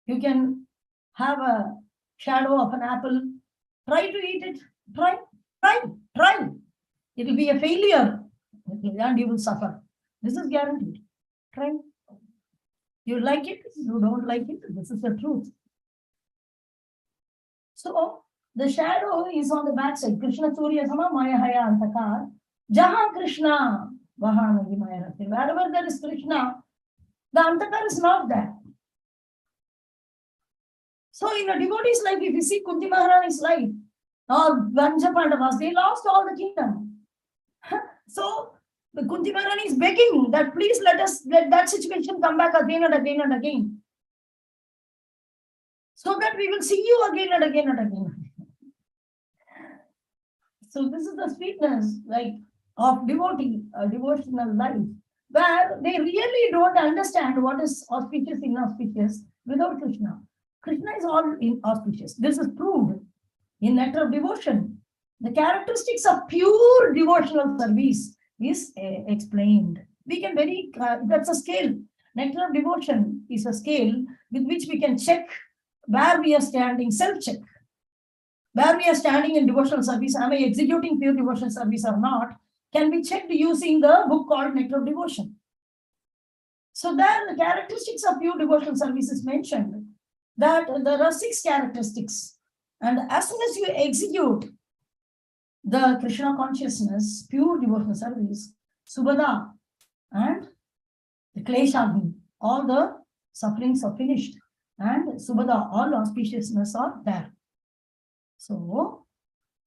You can have a shadow of an apple. Try to eat it. Try. It will be a failure and you will suffer. This is guaranteed. Try. You like it, you don't like it. This is the truth. So the shadow is on the backside. Krishna Surya Sama Maya Haya Antakar. Jahan Krishna, wahan nahi Maya Rathi. Wherever there is Krishna, the Antakar is not there. So in a devotee's life, if you see Kunti Maharani's life, or Vanja Pandavas, they lost all the kingdom. So the Kunti Maharani is begging that please let that situation come back again and again and again. So that we will see you again and again and again. So this is the sweetness of devotee, a devotional life, where they really don't understand what is auspicious, inauspicious without Krishna. Krishna is all inauspicious. This is proved in Nectar of Devotion. The characteristics of pure devotional service is explained. We can that's a scale. Nectar of Devotion is a scale with which we can check where we are standing, self-check. Where we are standing in devotional service, am I executing pure devotional service or not, can be checked using the book called Nectar of Devotion. So there the characteristics of pure devotional service is mentioned, that there are 6 characteristics. And as soon as you execute the Krishna consciousness, pure devotional service, Subhada and the Kleshagni, all the sufferings are finished. And Subhada, all auspiciousness are there. So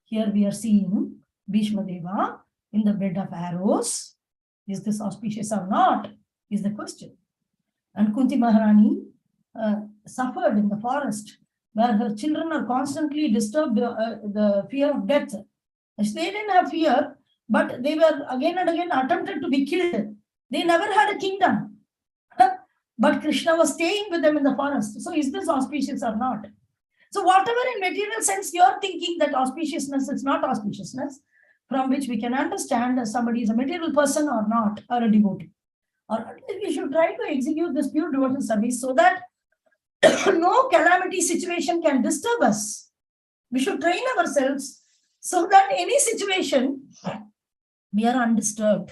here we are seeing Bhishma Deva in the bed of arrows. Is this auspicious or not? Is the question. And Kunti Maharani suffered in the forest, where her children are constantly disturbed, the fear of death. They didn't have fear, but they were again and again attempted to be killed. They never had a kingdom. But Krishna was staying with them in the forest. So is this auspicious or not? So whatever in material sense you're thinking that auspiciousness is not auspiciousness, from which we can understand that somebody is a material person or not, or a devotee. Or at least we should try to execute this pure devotional service so that no calamity situation can disturb us. We should train ourselves so that any situation, we are undisturbed.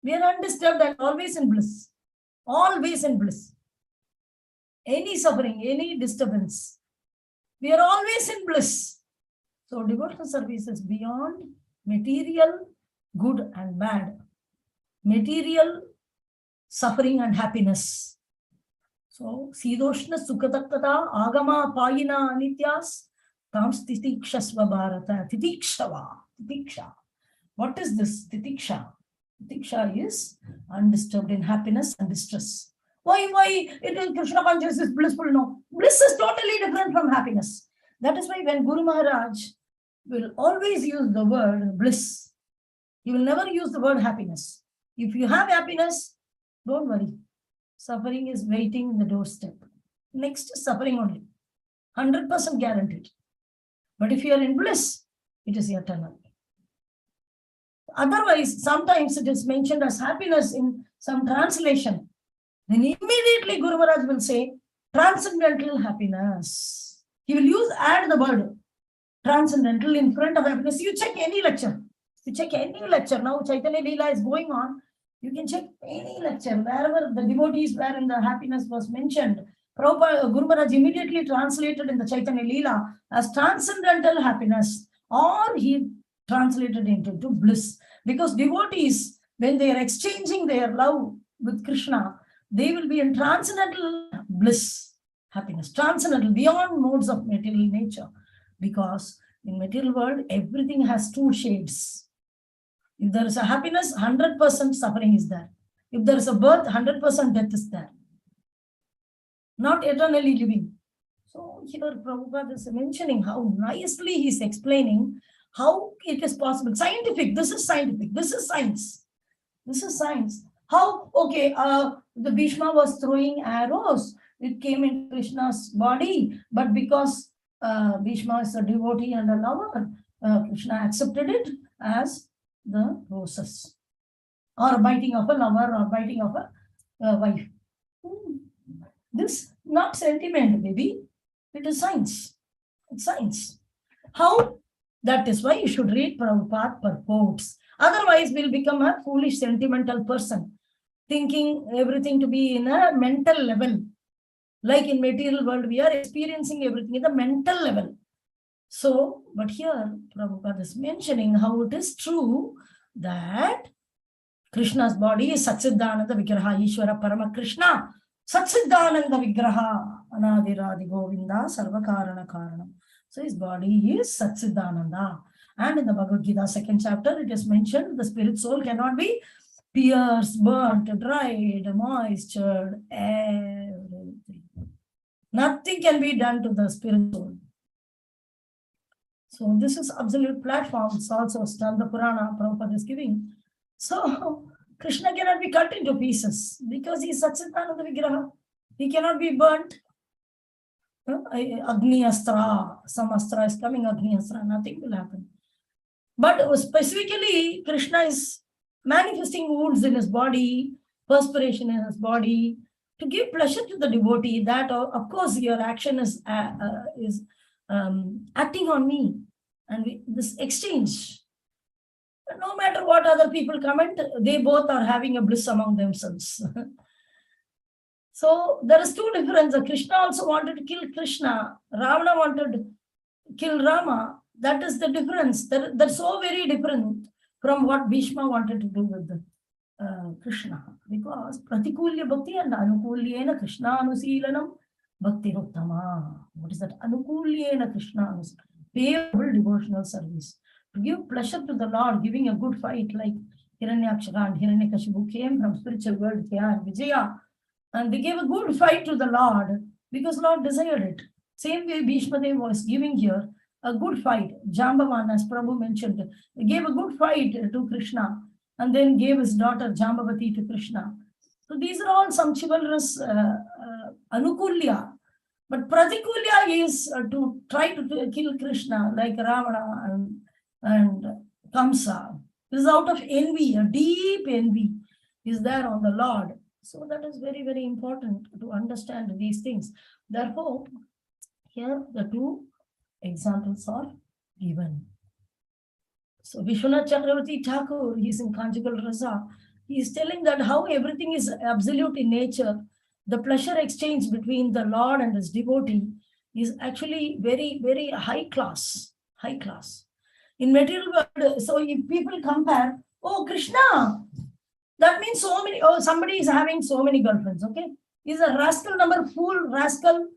We are undisturbed and always in bliss. Always in bliss. Any suffering, any disturbance, we are always in bliss. So devotional service is beyond material good and bad, material suffering and happiness. So Sidoshna Sukatakkata Agama Payina Anityas Tam Titikshasva Bharata. Titiksha. What is this? Titiksha. Titiksha is undisturbed in happiness and distress. Why it is Krishna consciousness is blissful? No. Bliss is totally different from happiness. That is why when Guru Maharaj will always use the word bliss, he will never use the word happiness. If you have happiness, don't worry. Suffering is waiting in the doorstep. Next is suffering only. 100% guaranteed. But if you are in bliss, it is eternal. Otherwise, sometimes it is mentioned as happiness in some translation. Then immediately Guru Maharaj will say, transcendental happiness. He will add the word transcendental in front of happiness. You check any lecture. Now Chaitanya Leela is going on. You can check any lecture. Wherever the devotees were in the happiness was mentioned, Guru Maharaj immediately translated in the Chaitanya Leela as transcendental happiness, or he translated into bliss. Because devotees, when they are exchanging their love with Krishna, they will be in transcendental bliss, happiness, transcendental, beyond modes of material nature. Because in material world, everything has two shades. If there is a happiness, 100% suffering is there. If there is a birth, 100% death is there. Not eternally living. So here Prabhupada is mentioning how nicely he is explaining how it is possible. Scientific, this is scientific, this is science. This is science. How, okay, the Bhishma was throwing arrows, it came into Krishna's body, but because Bhishma is a devotee and a lover, Krishna accepted it as the roses, or biting of a lover, or biting of a wife. This not sentiment, maybe, it is science. It's science. How? That is why you should read Prabhupada purports. Otherwise, we'll become a foolish, sentimental person, thinking everything to be in a mental level. Like in material world, we are experiencing everything in the mental level. So, but here, Prabhupada is mentioning how it is true that Krishna's body is Satsidananda Vigraha, Ishvara Parama Krishna, Satsidananda Vigraha, Anadiradi Govinda, Sarvakarana Karanam. So his body is Satsidananda. And in the Bhagavad Gita, 2nd chapter, it is mentioned the spirit soul cannot be pierced, burnt, dried, moistured, everything. Nothing can be done to the spirit soul. So this is absolute platform. It's also Skanda Purana Prabhupada is giving. So Krishna cannot be cut into pieces because he is Satsidananda Vigraha. He cannot be burnt. Agni Astra, some Astra is coming, Agni Astra, nothing will happen. But specifically, Krishna is manifesting wounds in his body, perspiration in his body, to give pleasure to the devotee. That, of course, your action is acting on me. And this exchange, no matter what other people comment, they both are having a bliss among themselves. So there is two differences. Krishna also wanted to kill Krishna. Ravana wanted to kill Rama. That is the difference. They're so very different from what Bhishma wanted to do with Krishna. Because Pratikulya Bhakti and Anukulyena Krishna Anusilanam Bhakti Uttama. What is that? Anukulyena Krishna Anusilanam. Payable devotional service. To give pleasure to the Lord, giving a good fight like Hiranyakshara and Hiranyakashipu came from spiritual world, Kya and Vijaya. And they gave a good fight to the Lord because Lord desired it. Same way Bhishma Dev was giving here. a good fight. Jambavan, as Prabhu mentioned, gave a good fight to Krishna and then gave his daughter Jambavati to Krishna. So these are all some chivalrous anukulya. But Pratikulya is to try to kill Krishna like Ravana and Kamsa. This is out of envy, a deep envy is there on the Lord. So that is very, very important to understand these things. Therefore, here the two examples are given. So Vishwanath Chakravarti Thakur, he is in conjugal rasa. He is telling that how everything is absolute in nature. The pleasure exchange between the Lord and his devotee is actually very, very high class. High class. In material world, so if people compare, oh, Krishna, that means so many, oh, somebody is having so many girlfriends, okay? He's a rascal number, fool, rascal,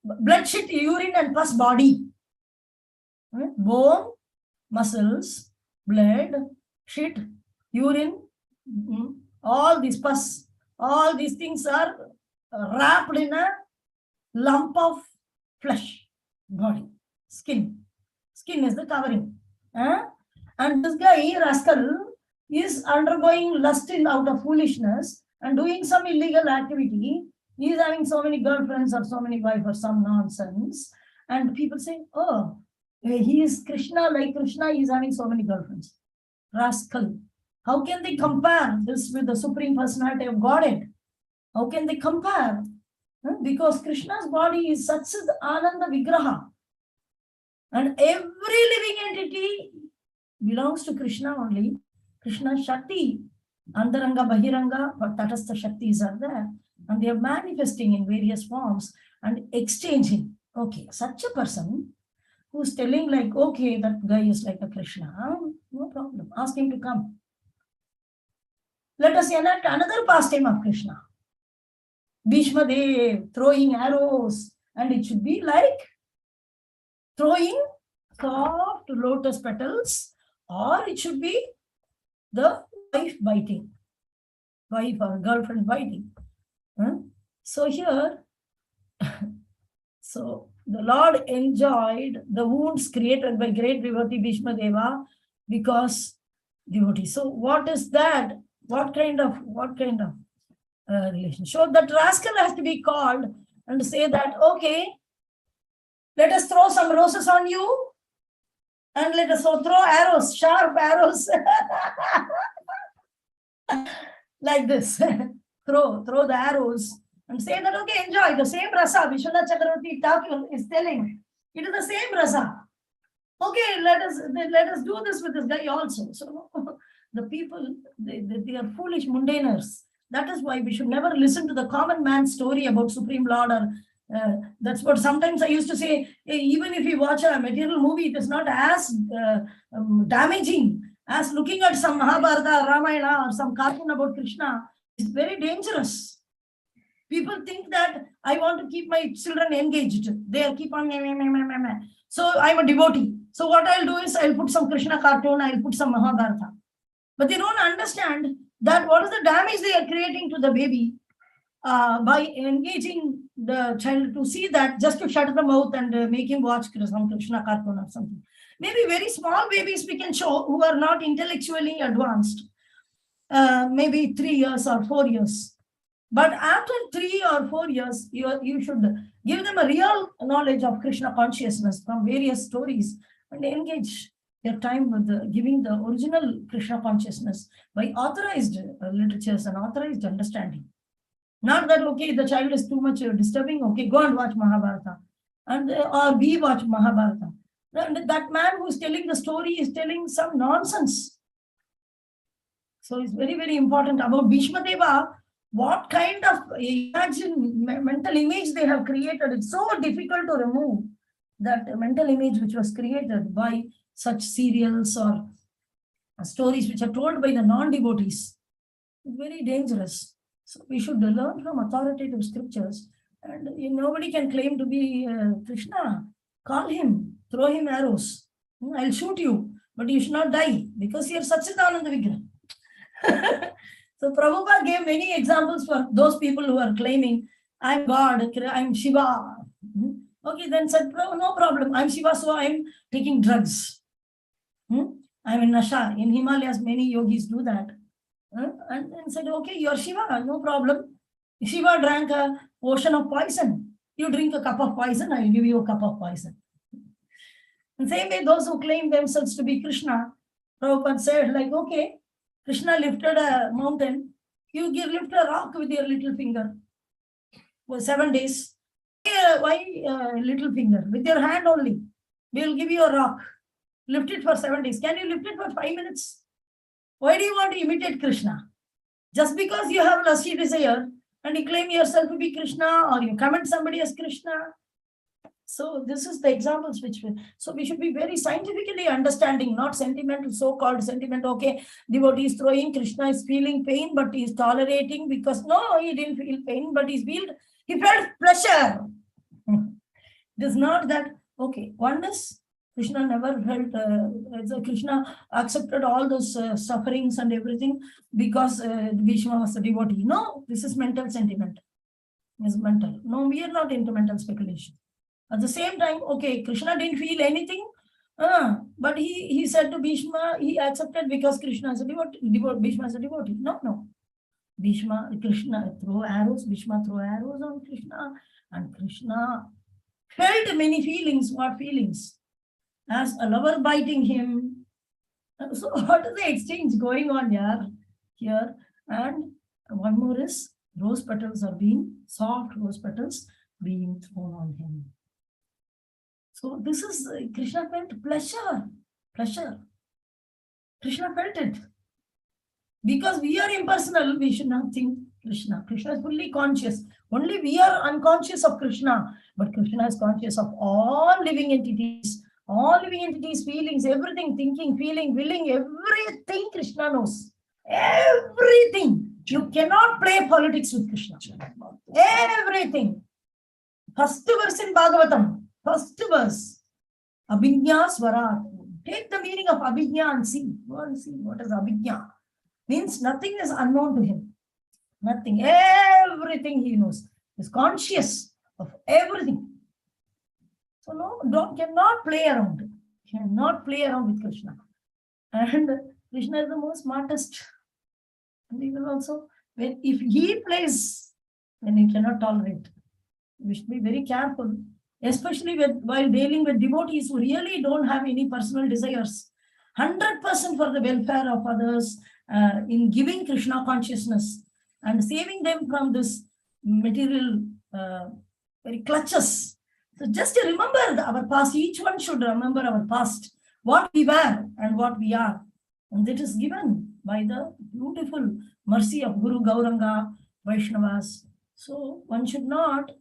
blood, shit, urine, and plus body. Right? Bone, muscles, blood, shit, urine, all these pus, all these things are wrapped in a lump of flesh, body, skin. Skin is the covering. And this guy, rascal, is undergoing lust out of foolishness and doing some illegal activity. He is having so many girlfriends or so many wives or some nonsense. And people say, oh, he is Krishna, like Krishna, he is having so many girlfriends. Rascal. How can they compare this with the Supreme Personality of Godhead? How can they compare? Because Krishna's body is Satsad Ananda Vigraha. And every living entity belongs to Krishna only. Krishna Shakti, Andaranga, Bahiranga, but Tatastha Shaktis are there. And they are manifesting in various forms and exchanging. Okay, such a person who's telling like, okay, that guy is like a Krishna, no problem. Ask him to come. Let us enact another pastime of Krishna. Bhishma Dev throwing arrows, and it should be like throwing soft lotus petals, or it should be the wife biting, wife or girlfriend biting. So here, so the Lord enjoyed the wounds created by great devotee Bhishma Deva because devotee. So what is that? What kind of relation? So that rascal has to be called and say that, okay, let us throw some roses on you and let us throw arrows, sharp arrows like this. throw the arrows and say that, okay, enjoy the same rasa. Vishwanath Chakravarti Thakur is telling it is the same rasa. Okay, let us do this with this guy also. So the people, they are foolish mundaners. That is why we should never listen to the common man's story about Supreme Lord. Or that's what sometimes I used to say, even if you watch a material movie, it is not as damaging as looking at some Mahabharata, Ramayana, or some cartoon about Krishna. It's very dangerous. People think that I want to keep my children engaged. They keep on so I'm a devotee. So what I'll do is I'll put some Krishna cartoon, I'll put some Mahabharata. But they don't understand that what is the damage they are creating to the baby by engaging the child to see that, just to shut the mouth and make him watch some Krishna cartoon or something. Maybe very small babies we can show who are not intellectually advanced, maybe 3 years or 4 years. But after 3 or 4 years, you should give them a real knowledge of Krishna consciousness from various stories and engage their time with giving the original Krishna consciousness by authorized literatures and authorized understanding. Not that, okay, the child is too much disturbing, okay, go and watch Mahabharata. And or we watch Mahabharata. And that man who is telling the story is telling some nonsense. So it's very, very important about Bhishma Deva. What kind of mental image they have created. It's so difficult to remove that mental image which was created by such serials or stories which are told by the non-devotees. It's very dangerous. So we should learn from authoritative scriptures. And nobody can claim to be Krishna. Call him, throw him arrows. I'll shoot you, but you should not die because you're Satchidananda Vigraha. So Prabhupada gave many examples for those people who are claiming, I'm God, I'm Shiva. Okay, then said, no problem. I'm Shiva, so I'm taking drugs. I'm in Nasha. In Himalayas, many yogis do that. And said, okay, you're Shiva, no problem. Shiva drank a ocean of poison. You drink a cup of poison, I'll give you a cup of poison. And same way, those who claim themselves to be Krishna, Prabhupada said, like, okay, Krishna lifted a mountain, you lift a rock with your little finger for 7 days. Why little finger? With your hand only. We'll give you a rock. Lift it for 7 days. Can you lift it for 5 minutes? Why do you want to imitate Krishna? Just because you have lusty desire and you claim yourself to be Krishna, or you comment somebody as Krishna. So this is the examples which we should be very scientifically understanding, not sentimental, so-called sentiment. Okay, devotee is throwing, Krishna is feeling pain, but he is tolerating because no, he didn't feel pain, but he felt pleasure. It is not that, okay, oneness, Krishna never felt, Krishna accepted all those sufferings and everything because Bhishma was a devotee. No, this is mental sentiment. It's mental. No, we are not into mental speculation. At the same time, okay, Krishna didn't feel anything, but he said to Bhishma, he accepted because Krishna is a devotee. Bhishma is a devotee. No. Krishna throw arrows, Bhishma throw arrows on Krishna, and Krishna felt many feelings. What feelings? As a lover biting him. So what is the exchange going on here? And one more is rose petals are being, soft rose petals being thrown on him. So this is, Krishna felt pleasure. Krishna felt it. Because we are impersonal, we should not think Krishna. Krishna is fully conscious. Only we are unconscious of Krishna. But Krishna is conscious of all living entities. All living entities, feelings, everything, thinking, feeling, willing, everything Krishna knows. Everything. You cannot play politics with Krishna. Everything. First verse in Bhagavatam. First verse. Abhijna Swarat. Take the meaning of Abhijna and see. Go and see what is Abhijna. Means nothing is unknown to him. Nothing. Everything he knows. He is conscious of everything. So cannot play around. Cannot play around with Krishna. And Krishna is the most smartest. And even also, if he plays, then he cannot tolerate. We should be very careful, especially while dealing with devotees who really don't have any personal desires. 100% for the welfare of others, in giving Krishna consciousness and saving them from this material very clutches. So just to remember our past, each one should remember our past, what we were and what we are. And that is given by the beautiful mercy of Guru Gauranga, Vaishnavas. So one should not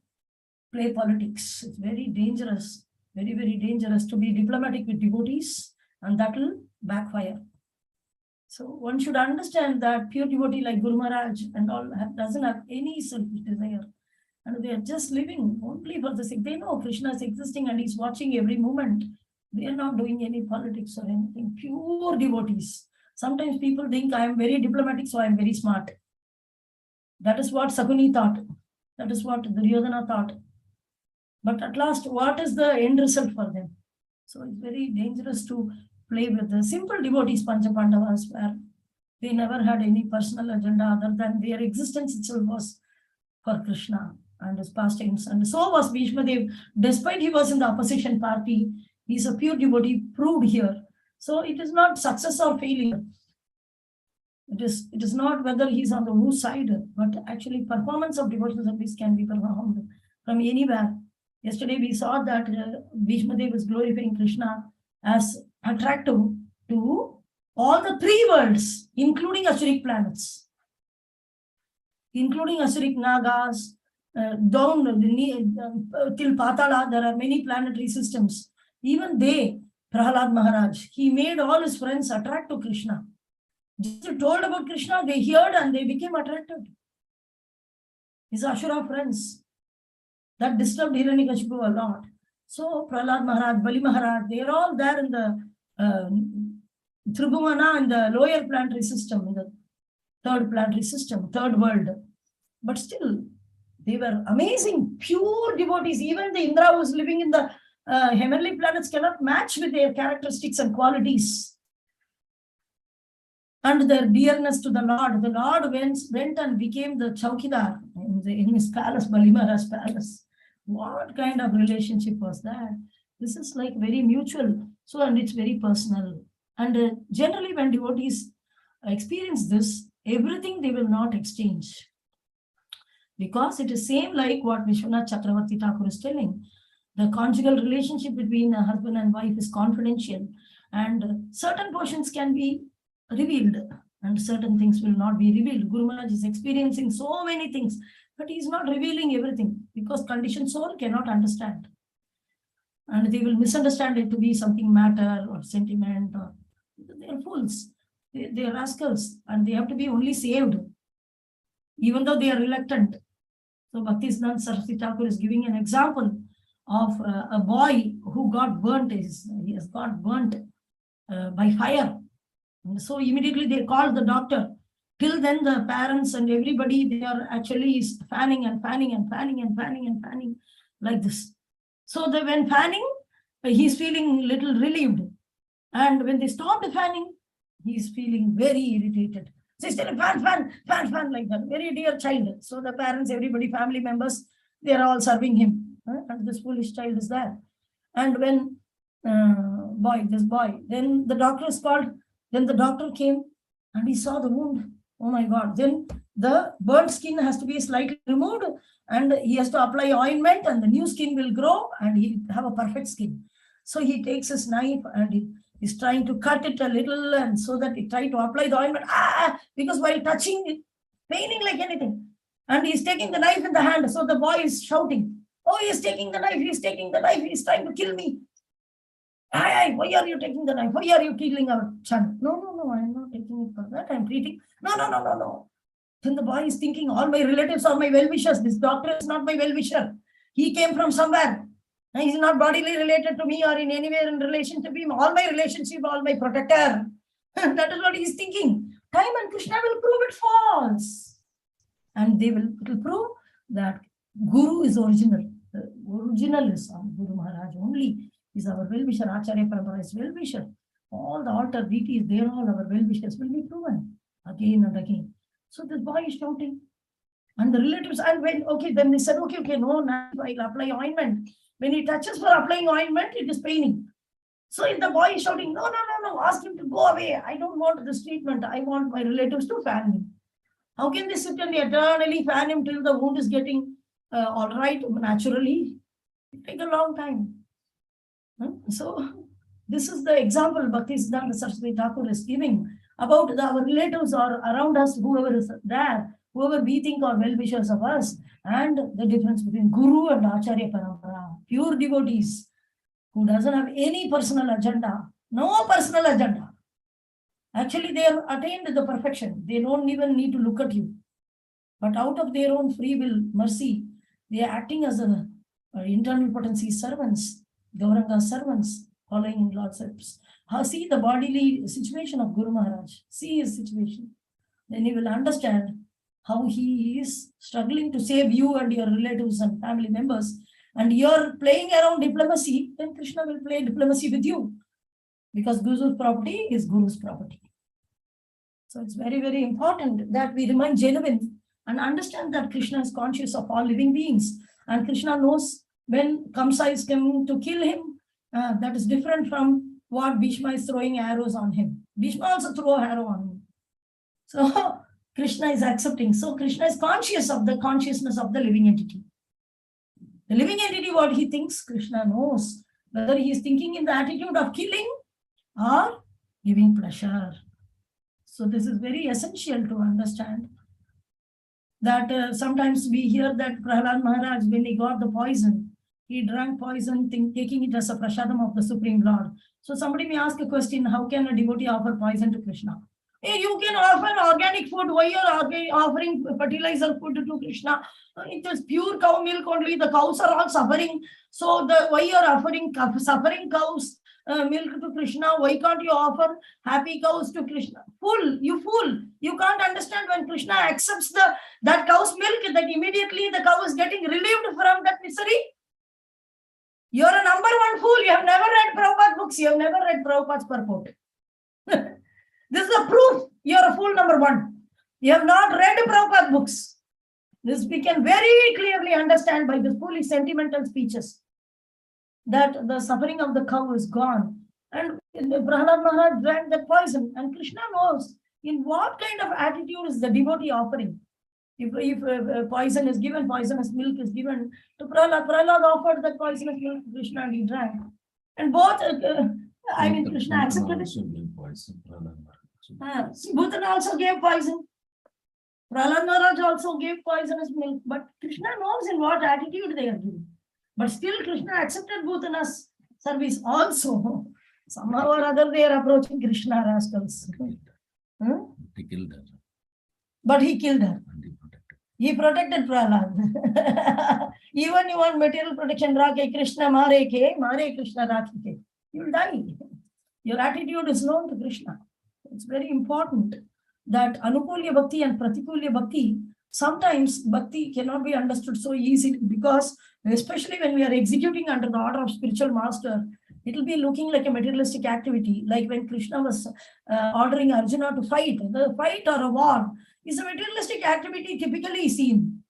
play politics. It's very dangerous, very, very dangerous to be diplomatic with devotees, and that will backfire. So one should understand that pure devotee like Guru Maharaj and all doesn't have any selfish desire. And they are just living only for the sake. They know Krishna is existing and he's watching every moment. They are not doing any politics or anything. Pure devotees. Sometimes people think I am very diplomatic, so I am very smart. That is what Sakuni thought. That is what Duryodhana thought. But at last, what is the end result for them? So it's very dangerous to play with the simple devotees, Pancha Pandavas, where they never had any personal agenda other than their existence itself was for Krishna and his pastimes. And so was Bhishma Dev. Despite he was in the opposition party, he is a pure devotee, proved here. So it is not success or failure. It is not whether he is on the whose side, but actually performance of devotional service can be performed from anywhere. Yesterday we saw that Bhishma Dev is glorifying Krishna as attractive to all the 3 worlds, including Asuric planets, including Asuric Nagas, down till Patala, there are many planetary systems. Even they, Prahalad Maharaj, he made all his friends attract to Krishna. Just told about Krishna, they heard and they became attracted. His Ashura friends. That disturbed Hiranyakashipu a lot. So Prahlad Maharaj, Bali Maharaj, they are all there in the Tribhumana and the lower planetary system, in the 3rd planetary system, 3rd world. But still, They were amazing, pure devotees. Even the Indra who is living in the heavenly planets cannot match with their characteristics and qualities. And their dearness to the Lord. The Lord went and became the Chaukidar in his palace, Bali Maharaj's palace. What kind of relationship was that? This is like very mutual. So, and it's very personal. And generally, when devotees experience this, everything they will not exchange. Because it is same like what Vishwanath Chakravarti Thakur is telling. The conjugal relationship between a husband and wife is confidential, and certain portions can be revealed and certain things will not be revealed. Guru Maharaj is experiencing so many things, but he is not revealing everything because conditioned soul cannot understand. And they will misunderstand it to be something matter or sentiment, or they are fools, they are rascals, and they have to be only saved, even though they are reluctant. So Bhaktisiddhanta Saraswati Thakur is giving an example of a boy who got burnt. He has got burnt by fire. And so immediately they called the doctor. Till then the parents and everybody, they are actually fanning and fanning and fanning and fanning and fanning like this. So when fanning, he's feeling little relieved. And when they stopped fanning, he's feeling very irritated. So he's telling fan like that. Very dear child. So the parents, everybody, family members, they are all serving him. And this foolish child is there. And when this boy, then the doctor is called. Then the doctor came and he saw the wound. Oh my God. Then the burnt skin has to be slightly removed and he has to apply ointment and the new skin will grow and he'll have a perfect skin. So he takes his knife and he is trying to cut it a little, and so that he tried to apply the ointment. Because while touching it, paining like anything. And he's taking the knife in the hand. So the boy is shouting, oh, he's taking the knife, he's taking the knife, he's trying to kill me. Why are you taking the knife? Why are you killing our child? No, I'm not taking it for that. I'm treating. No. Then the boy is thinking, all my relatives are my well-wishers. This doctor is not my well-wisher. He came from somewhere. And he's not bodily related to me or in any way in relation to me. All my relationship, all my protector. That is what he's thinking. Time and Krishna will prove it false. And it will prove that Guru is original. The original is Guru Maharaj only. Is our well-wisher. Acharya Parampara is well-wisher. All the altar deities, they are all our well-wishers, will be proven again and again. So this boy is shouting. And the relatives, and then they said, okay, no, I'll apply ointment. When he touches for applying ointment, it is paining. So if the boy is shouting, no, ask him to go away. I don't want this treatment. I want my relatives to fan me. How can they sit and eternally fan him till the wound is getting all right naturally? It takes a long time. So this is the example Bhaktisiddhanta Saraswati Thakur is giving about our relatives or around us, whoever is there, whoever we think are well-wishers of us, and the difference between Guru and Acharya Parampara, pure devotees who doesn't have any personal agenda, no personal agenda. Actually, they have attained the perfection. They don't even need to look at you. But out of their own free will, mercy, they are acting as internal potency servants, Gauranga servants, following in Lord's steps. See the bodily situation of Guru Maharaj. See his situation. Then you will understand how he is struggling to save you and your relatives and family members. And you're playing around diplomacy, then Krishna will play diplomacy with you. Because Guru's property is Guru's property. So it's very, very important that we remain genuine and understand that Krishna is conscious of all living beings. And Krishna knows when Kamsa is coming to kill him, that is different from what Bhishma is throwing arrows on him. Bhishma also threw an arrow on him. So Krishna is accepting. So Krishna is conscious of the consciousness of the living entity. The living entity, what he thinks, Krishna knows. Whether he is thinking in the attitude of killing or giving pleasure. So this is very essential to understand. That sometimes we hear that Prahlad Maharaj, when he got the poison, he drank poison, taking it as a prasadam of the Supreme Lord. So somebody may ask a question, how can a devotee offer poison to Krishna? Hey, you can offer organic food. Why you are offering fertilizer food to Krishna? It is pure cow milk only. The cows are all suffering. So why you are offering suffering cows milk to Krishna? Why can't you offer happy cows to Krishna? Fool, you fool. You can't understand when Krishna accepts that cow's milk, that immediately the cow is getting relieved from that misery. You're a number one fool. You have never read Prabhupada's books. You have never read Prabhupada's purport. This is a proof you're a fool number one. You have not read Prabhupada's books. This we can very clearly understand by the foolish sentimental speeches that the suffering of the cow is gone. And Prahlad Maharaj drank that poison. And Krishna knows in what kind of attitude is the devotee offering. If poison is given, poisonous milk is given to Prahlad. Prahlad offered that poisonous milk to Krishna and he drank. And both, Krishna accepted it. Bhutana also gave poison. Prahlad Maharaj also gave poisonous milk. But Krishna knows in what attitude they are giving. But still Krishna accepted Bhutana's service also. Somehow or other they are approaching Krishna rascals. He killed her. But he killed her. He protected Prahlad. Even you want material protection, Rakhe Krishna Mare Krishna Rakhe. You will die. Your attitude is known to Krishna. It's very important that Anukulya Bhakti and Pratikulya Bhakti, sometimes Bhakti cannot be understood so easily because especially when we are executing under the order of spiritual master, it will be looking like a materialistic activity. Like when Krishna was ordering Arjuna to fight, the fight or a war is a materialistic activity typically seen.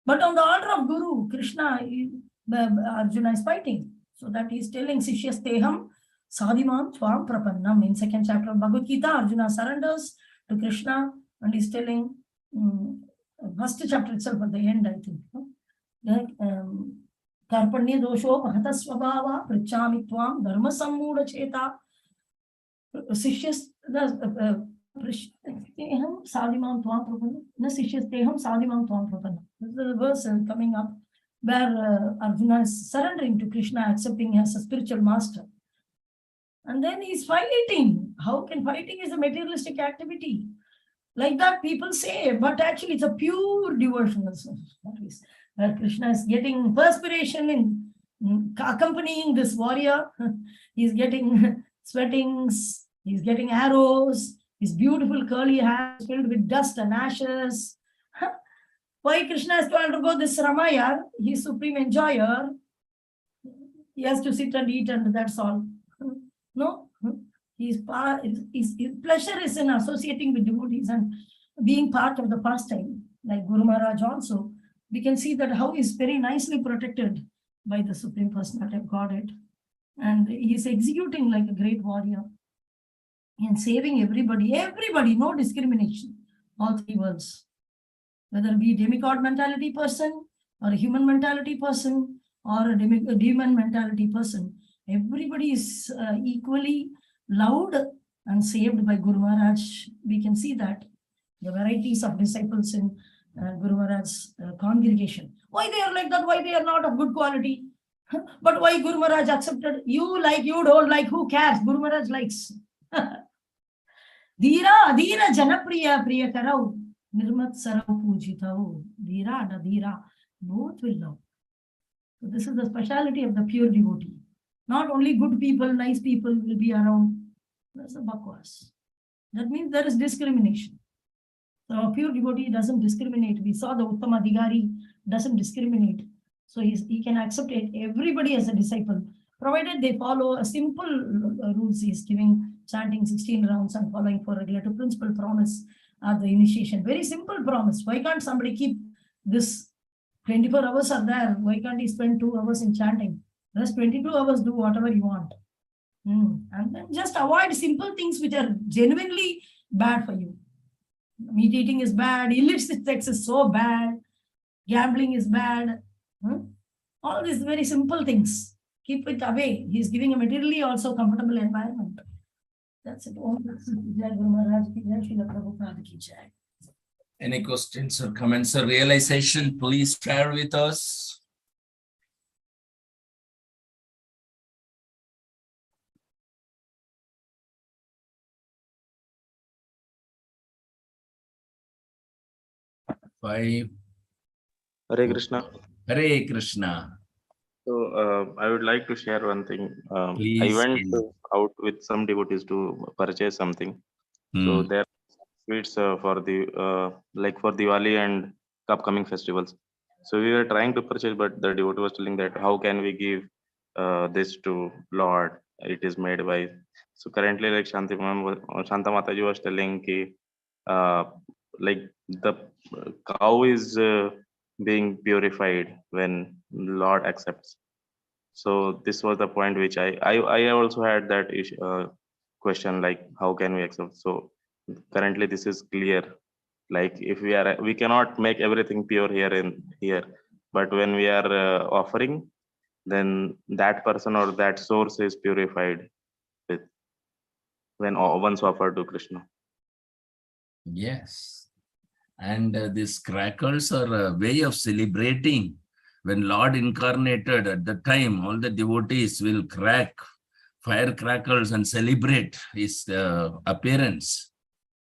But on the order of Guru, Krishna, Arjuna is fighting. So that he is telling Sishyasteham Sadhimam Twam Prapannam. In second chapter of Bhagavad Gita, Arjuna surrenders to Krishna and is telling, first chapter itself at the end, I think. Karpanya dosho mahata swabhava prichami tvam dharma sammuda cheta sishyasteham sadhimam tvam prapanna na sishyasteham sadhimam tvam prapanna. This is the verse coming up where Arjuna is surrendering to Krishna, accepting as a spiritual master. And then he's fighting. How can fighting is a materialistic activity? Like that people say, but actually it's a pure devotional service. Where Krishna is getting perspiration in accompanying this warrior. He's getting sweatings, he's getting arrows, his beautiful curly hair is filled with dust and ashes. Why Krishna has to undergo this Ramaya? He's supreme enjoyer. He has to sit and eat and that's all. No, his pleasure is in associating with devotees and being part of the pastime. Like Guru Maharaj also, we can see that how he's very nicely protected by the Supreme Personality of Godhead. And he's executing like a great warrior and saving everybody, no discrimination, all three worlds. Whether it be demigod mentality person or a human mentality person or a demon mentality person, everybody is equally loved and saved by Guru Maharaj. We can see that the varieties of disciples in Guru Maharaj's congregation. Why they are like that? Why they are not of good quality? But why Guru Maharaj accepted? You like, you don't like, who cares? Guru Maharaj likes. Dhira, adhira, janapriya, priyakarau, nirmat sarau pujitau. Dhira and adhira, both will love. So this is the speciality of the pure devotee. Not only good people, nice people will be around. That's a bakwas. That means there is discrimination. So a pure devotee doesn't discriminate. We saw the Uttama Adhikari doesn't discriminate. So he can accept everybody as a disciple, provided they follow a simple rules. He is giving chanting 16 rounds and following for regular principle promise at the initiation. Very simple promise. Why can't somebody keep this 24 hours are there? Why can't he spend 2 hours in chanting? Rest 22 hours, do whatever you want. And then just avoid simple things which are genuinely bad for you. Meat eating is bad, illicit sex is so bad, gambling is bad. All these very simple things. Keep it away. He is giving a materially also comfortable environment. That's it. Any questions or comments or realization, please share with us. Five. Hare Krishna. Hare Krishna. So I would like to share one thing. I Please. went out with some devotees to purchase something. So Hmm. there are sweets for the like for Diwali and upcoming festivals. So we were trying to purchase, but the devotee was telling that how can we give this to Lord? It is made by. So currently, like Shanta Mataji was telling ki, uh, like the cow is being purified when Lord accepts. So this was the point which I also had that issue, question, like how can we accept. So currently this is clear, like if we cannot make everything pure here in here, but when we are offering, then that person or that source is purified with when once offered to Krishna. Yes. And these crackers are a way of celebrating. When Lord incarnated at the time, all the devotees will crack firecrackers and celebrate his appearance.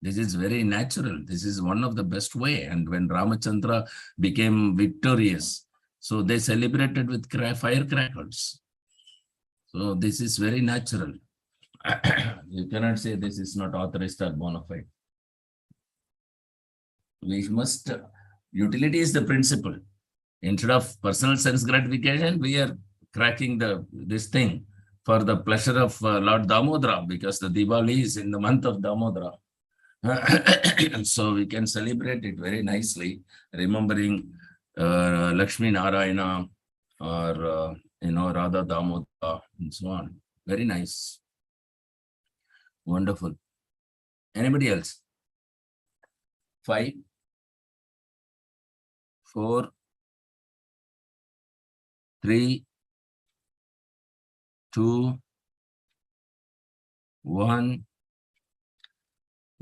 This is very natural. This is one of the best way. And when Ramachandra became victorious, so they celebrated with firecrackers. So this is very natural. You cannot say this is not authorized or bona fide. We must, utility is the principle. Instead of personal sense gratification, we are cracking this thing for the pleasure of Lord Damodara, because the Diwali is in the month of Damodara. So we can celebrate it very nicely, remembering Lakshmi Narayana or Radha Damodara and so on. Very nice. Wonderful. Anybody else? 5, 4, 3, 2, 1,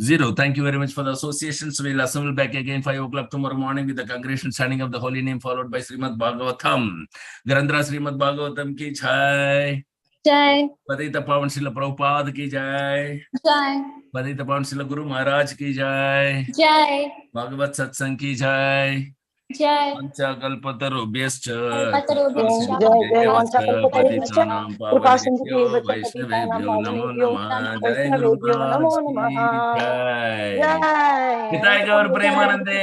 0. Thank you very much for the associations. We'll assemble back again 5 o'clock tomorrow morning with the congregation standing of the holy name, followed by Srimad Bhagavatam. Grandra Srimad Bhagavatam ki jai. Jai. Padita Pavan Srila Prabhupada ki jai. Jai. Padita Pavan Srila Guru Maharaj ki jai. Jai. Bhagavat Satsang ki jai. Jai. Panchakalpatarubhyascha Kalpatarubhyascha Jai Jai Vanchakalpatarubhyascha Patitanam Kripasindhubhyo Pavanebhyo Patitanam Vaishnavebhyo Namo Pavanebhyo Namah. Jai Guru Vaishnavebhyo Namo Maharaj ki Namaha. jai. Jai. Nitai Gaur Premanande.